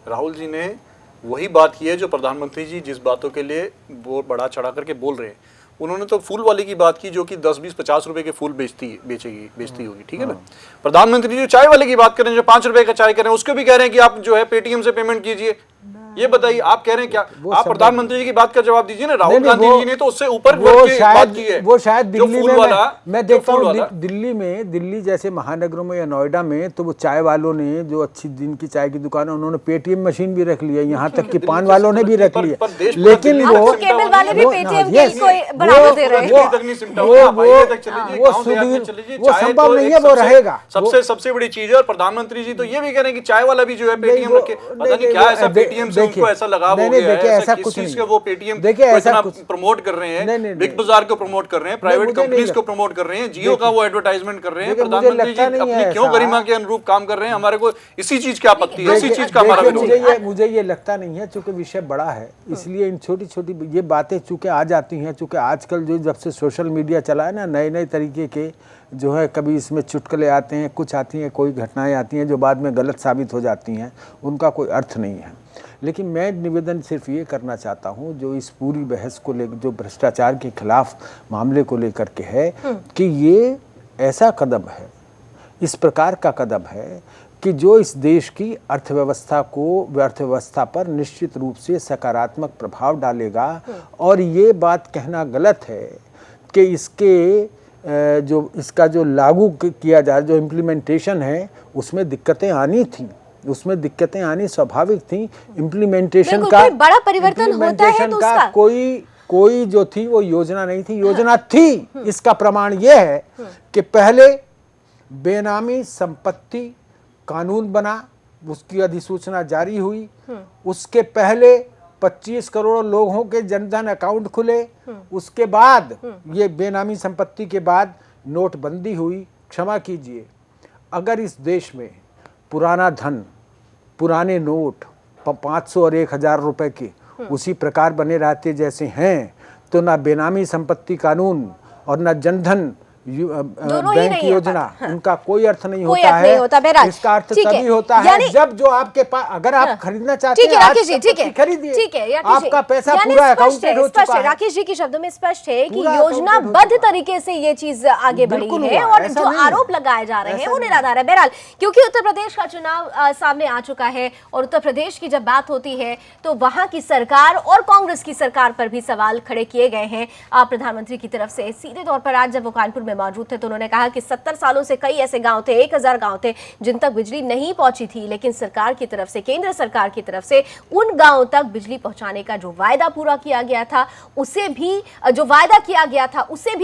राहुल जी ने वही बात की है जो प्रधानमंत्री जी जिस बातों के लिए वो बड़ा चढ़ा करके बोल रहे हैं। उन्होंने तो फूल वाले की बात की जो कि 10-20-50 रुपए के फूल बेचती होगी, ठीक है ना। प्रधानमंत्री जी चाय वाले की बात करें जो 5 रुपए का चाय करें, उसको भी कह रहे हैं कि आप जो है पेटीएम से पेमेंट कीजिए। ये बताइए, आप कह रहे हैं क्या? आप प्रधानमंत्री जी की बात का जवाब दीजिए ना। राहुल नहीं, गांधी जी ने तो उससे ऊपर वो बढ़ के बात शायद की है। वो शायद दिल्ली में मैं देखता हूँ दिल्ली दिल्ली जैसे महानगरों में या नोएडा में तो वो चाय वालों ने जो अच्छी दिन की चाय की दुकान है उन्होंने पेटीएम मशीन भी रख लिया, यहाँ तक कि पान वालों ने भी रख लिया। लेकिन वो केबल वाले भी पेटीएम के कोई बढ़ावा दे रहे हैं। वो संभव नहीं है, वो रहेगा। सबसे बड़ी चीज है। और प्रधानमंत्री जी तो ये भी कह रहे हैं कि चाय वाला भी जो है पेटीएम रखे। पता नहीं क्या ऐसा पेटीएम से उनको ऐसा लगाव हो गया है, ऐसा किस चीज का वो पेटीएम को इतना प्रमोट कर रहे हैं, बिग बाजार को प्रमोट कर रहे हैं, प्राइवेट कंपनीज को प्रमोट कर रहे हैं, जियो का वो एडवर्टाइजमेंट कर रहे हैं। प्रधानमंत्री जी अपनी क्यों गरिमा के अनुरूप काम कर रहे हैं? हमारे को इसी चीज की आपत्ति है, इसी चीज का हमारा विरोध है। मुझे ये लगता नहीं है, चूंकि विषय बड़ा है इसलिए इन छोटी छोटी ये बातें चूंकि आ जाती हैं। चूंकि आजकल जो जब से सोशल मीडिया चला है ना, नए नए तरीके के जो है, कभी इसमें चुटकुले आते हैं, कुछ आती हैं, कोई घटनाएं आती हैं जो बाद में गलत साबित हो जाती हैं, उनका कोई अर्थ नहीं है। लेकिन मैं निवेदन सिर्फ ये करना चाहता हूँ जो इस पूरी बहस को लेकर, जो भ्रष्टाचार के खिलाफ मामले को लेकर के है, कि ये ऐसा कदम है, इस प्रकार का कदम है कि जो इस देश की अर्थव्यवस्था पर निश्चित रूप से सकारात्मक प्रभाव डालेगा। और ये बात कहना गलत है कि इसका जो लागू किया जाए, जो इम्प्लीमेंटेशन है, उसमें दिक्कतें आनी थी, उसमें दिक्कतें आनी स्वाभाविक थी। इम्प्लीमेंटेशन का बड़ा परिवर्तन होता है तो उसका कोई जो थी वो योजना नहीं थी, योजना थी। इसका प्रमाण ये है कि पहले बेनामी संपत्ति कानून बना, उसकी अधिसूचना जारी हुई, उसके पहले 25 करोड़ लोगों के जनधन अकाउंट खुले, उसके बाद ये बेनामी संपत्ति के बाद नोटबंदी हुई। क्षमा कीजिए, अगर इस देश में पुराना धन, पुराने नोट 500 और 1000 रुपए के उसी प्रकार बने रहते जैसे हैं, तो ना बेनामी संपत्ति कानून और ना जनधन बैंक योजना, उनका कोई अर्थ नहीं होता है। इसका अर्थ तभी होता है जब जो आपके पास, अगर आप खरीदना चाहते हैं, राकेश जी, ठीक है, खरीदिए, आपका पैसा पूरा अकाउंटेड हो चुका है। राकेश जी के शब्दों में स्पष्ट है कि योजनाबद्ध तरीके से ये चीज आगे बढ़ी है और जो आरोप लगाए जा रहे हैं वो निराधार है। बहरहाल, क्योंकि उत्तर प्रदेश का चुनाव सामने आ चुका है और उत्तर प्रदेश की जब बात होती है तो वहां की सरकार और कांग्रेस की सरकार पर भी सवाल खड़े किए गए हैं प्रधानमंत्री की तरफ से। सीधे तौर पर आज जब वो कानपुर में मौजूद थे तो उन्होंने कहा कि 70 सालों से कई ऐसे गांव थे, 1000 गांव थे जिन तक बिजली नहीं पहुंची थी, लेकिन सरकार की तरफ से, केंद्र सरकार की तरफ से उन गांवों तक बिजली पहुंचाने का जो वायदा पूरा किया गया था उसे भी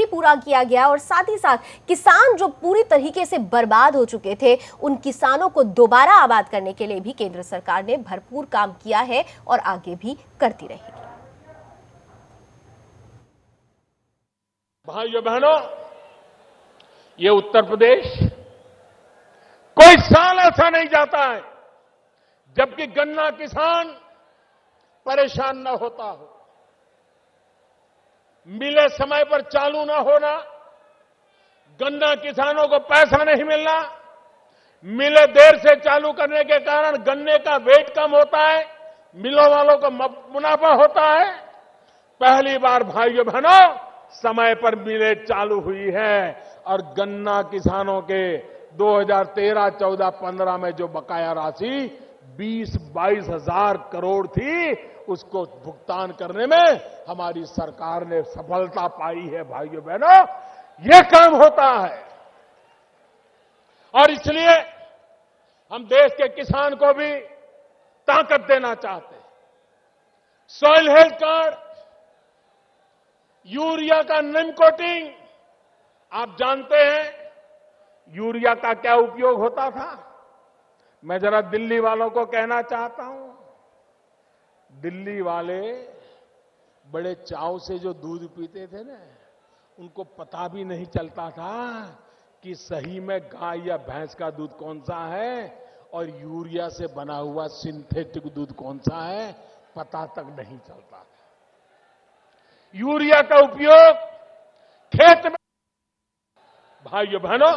पूरा किया गया। और साथ ही साथ किसान जो पूरी तरीके से बर्बाद हो चुके थे, उन किसानों को दोबारा आबाद करने के लिए भी केंद्र सरकार ने भरपूर काम किया है और आगे भी करती रहेगी। भाइयों बहनों, ये उत्तर प्रदेश कोई साल ऐसा नहीं जाता है जबकि गन्ना किसान परेशान न होता हो। मिले समय पर चालू न होना, गन्ना किसानों को पैसा नहीं मिलना, मिले देर से चालू करने के कारण गन्ने का वेट कम होता है, मिलों वालों को मुनाफा होता है। पहली बार भाइयों बहनों समय पर मिले चालू हुई है और गन्ना किसानों के 2013, 14, 15 में जो बकाया राशि 20-22 हजार करोड़ थी, उसको भुगतान करने में हमारी सरकार ने सफलता पाई है। भाइयों बहनों, यह काम होता है और इसलिए हम देश के किसान को भी ताकत देना चाहते हैं। सॉइल हेल्थ कार्ड, यूरिया का निम कोटिंग, आप जानते हैं यूरिया का क्या उपयोग होता था। मैं जरा दिल्ली वालों को कहना चाहता हूं, दिल्ली वाले बड़े चाव से जो दूध पीते थे ना, उनको पता भी नहीं चलता था कि सही में गाय या भैंस का दूध कौन सा है और यूरिया से बना हुआ सिंथेटिक दूध कौन सा है, पता तक नहीं चलता था। यूरिया का उपयोग खेत में, भाइयों बहनों,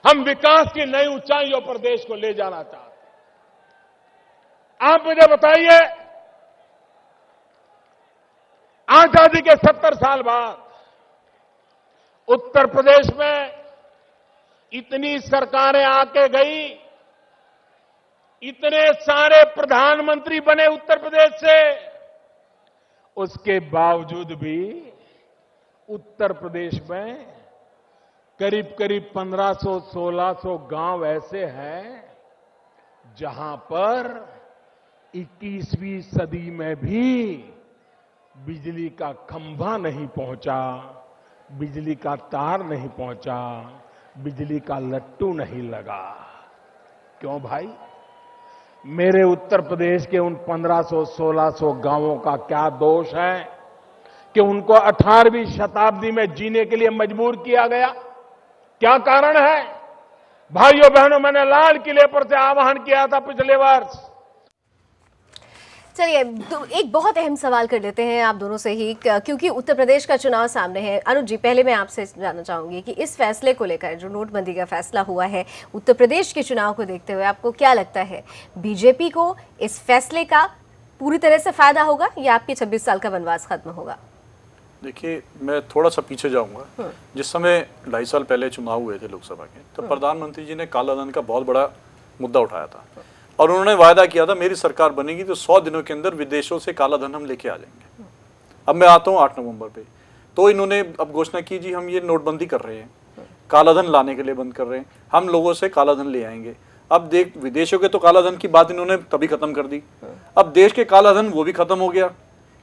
हम विकास की नई ऊंचाइयों पर देश को ले जाना चाहते हैं। आप मुझे बताइए, आजादी के 70 साल बाद उत्तर प्रदेश में इतनी सरकारें आके गई, इतने सारे प्रधानमंत्री बने उत्तर प्रदेश से, उसके बावजूद भी उत्तर प्रदेश में करीब करीब 1500-1600 गांव ऐसे हैं जहां पर 21वीं सदी में भी बिजली का खंभा नहीं पहुंचा, बिजली का तार नहीं पहुंचा, बिजली का लट्टू नहीं लगा। क्यों भाई? मेरे उत्तर प्रदेश के उन 1500-1600 गांवों का क्या दोष है कि उनको 18वीं शताब्दी में जीने के लिए मजबूर किया गया? क्या कारण है? भाइयों बहनों, मैंने लाल किले पर से आह्वान किया था पिछले वर्ष। चलिए एक बहुत अहम सवाल कर लेते हैं आप दोनों से ही, क्योंकि उत्तर प्रदेश का चुनाव सामने है। अनुज जी, पहले मैं आपसे जानना चाहूंगी कि इस फैसले को लेकर, जो नोटबंदी का फैसला हुआ है, उत्तर प्रदेश के चुनाव को देखते हुए आपको क्या लगता है, बीजेपी को इस फैसले का पूरी तरह से फायदा होगा या आपके 26 साल का वनवास खत्म होगा? देखिए, मैं थोड़ा सा पीछे जाऊंगा। जिस समय 2.5 साल पहले चुनाव हुए थे लोकसभा के, तो प्रधानमंत्री जी ने कालाधन का बहुत बड़ा मुद्दा उठाया था और उन्होंने वायदा किया था मेरी सरकार बनेगी तो 100 दिनों के अंदर विदेशों से कालाधन हम लेके आ जाएंगे। अब मैं आता हूँ 8 नवंबर पे, तो इन्होंने अब घोषणा की जी हम ये नोटबंदी कर रहे हैं, कालाधन लाने के लिए बंद कर रहे हैं, हम लोगों से कालाधन ले आएंगे। अब देख, विदेशों के तो कालाधन की बात इन्होंने तभी खत्म कर दी, अब देश के कालाधन वो भी खत्म हो गया,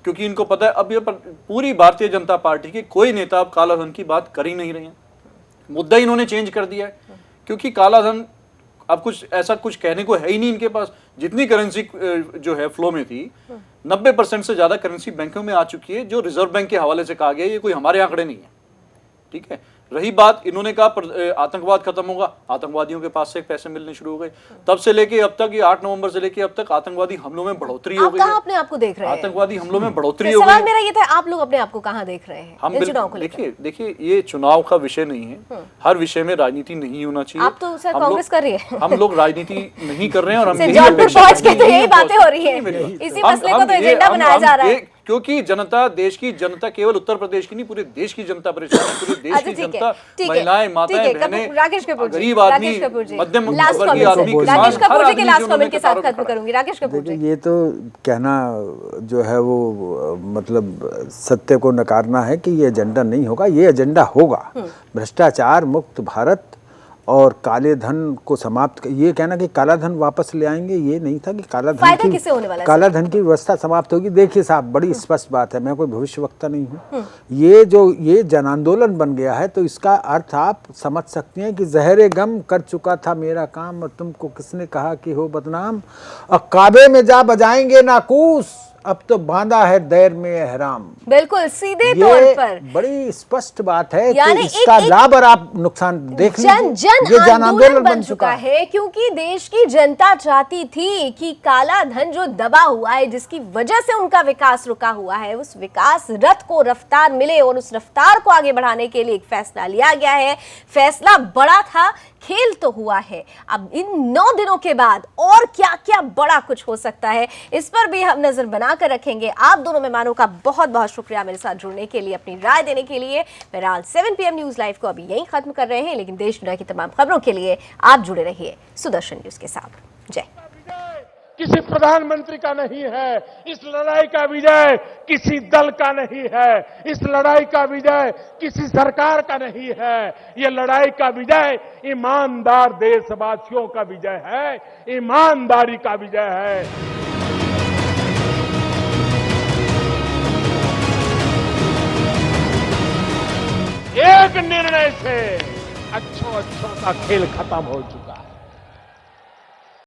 क्योंकि इनको पता है अब ये पूरी भारतीय जनता पार्टी के कोई नेता अब कालाधन की बात कर ही नहीं रहे हैं। मुद्दा इन्होंने चेंज कर दिया है, क्योंकि कालाधन अब कुछ ऐसा कुछ कहने को है ही नहीं इनके पास। जितनी करेंसी जो है फ्लो में थी, 90% से ज्यादा करेंसी बैंकों में आ चुकी है, जो रिजर्व बैंक के हवाले से कहा गया, ये कोई हमारे आंकड़े नहीं है। ठीक है, रही बात, इन्होंने कहा आतंकवाद खत्म होगा, आतंकवादियों के पास से पैसे मिलने शुरू हो गए। तब से लेके अब तक, ये 8 नवंबर से लेके अब तक आतंकवादी हमलों में बढ़ोतरी हो गई है। अपने आप को देख रहे हैं? आतंकवादी हमलों में बढ़ोतरी हो गई। सवाल मेरा ये था, आप लोग अपने आप को कहां देख रहे हैं? हम देखिए, ये चुनाव का विषय नहीं है, हर विषय में राजनीति नहीं होना चाहिए। आप तो सर कांग्रेस कर रही है। हम लोग राजनीति नहीं कर रहे हैं और हम जौनपुर पहुंच के तो यही बातें हो रही है, इसी मसले को तो एजेंडा बनाया जा रहा है। क्योंकि जनता, देश की जनता, केवल उत्तर प्रदेश की नहीं, पूरे देश की जनता परेशान है। पूरे देश की जनता, महिलाएं, माताएं, बहनें, गरीब आदमी, मध्यम वर्गीय आदमी, राकेश कपूर जी के लास्ट कमेंट के साथ खत्म करूंगी। राकेश कपूर जी, ये तो कहना जो है वो मतलब सत्य को नकारना है कि ये एजेंडा नहीं होगा। ये एजेंडा होगा, भ्रष्टाचार मुक्त भारत और काले धन को समाप्त। ये कहना कि काला धन वापस ले आएंगे, ये नहीं था कि काला धन की व्यवस्था समाप्त होगी। देखिए साहब, बड़ी स्पष्ट बात है, मैं कोई भविष्यवक्ता नहीं हूँ। ये जन आंदोलन बन गया है, तो इसका अर्थ आप समझ सकते हैं कि जहरे गम कर चुका था मेरा काम, और तुमको किसने कहा कि हो बदनाम। और काबे में जा बजाएंगे नाकूस, अब तो बांधा है दैर में एहराम। बिल्कुल सीधे तौर पर बड़ी स्पष्ट बात है कि इसका लाभ और आप नुकसान देख लीजिए। जन आंदोलन बन चुका है, क्योंकि देश की जनता चाहती थी कि काला धन जो दबा हुआ है, जिसकी वजह से उनका विकास रुका हुआ है, उस विकास रथ को रफ्तार मिले और उस रफ्तार को आगे बढ़ाने के लिए एक फैसला लिया गया है। फैसला बड़ा था, खेल तो हुआ है। अब इन 9 दिनों के बाद और क्या क्या बड़ा कुछ हो सकता है, इस पर भी हम नजर बनाकर रखेंगे। आप दोनों मेहमानों का बहुत बहुत शुक्रिया मेरे साथ जुड़ने के लिए, अपनी राय देने के लिए। बहरहाल 7 PM न्यूज लाइव को अभी यहीं खत्म कर रहे हैं, लेकिन देश दुनिया की तमाम खबरों के लिए आप जुड़े रहिए सुदर्शन न्यूज के साथ। जय। किसी प्रधानमंत्री का नहीं है, इस लड़ाई का विजय किसी दल का नहीं है, इस लड़ाई का विजय किसी सरकार का नहीं है, ये लड़ाई का विजय ईमानदार देशवासियों का विजय है, ईमानदारी का विजय है। एक निर्णय से अच्छों का खेल खत्म हो चुका।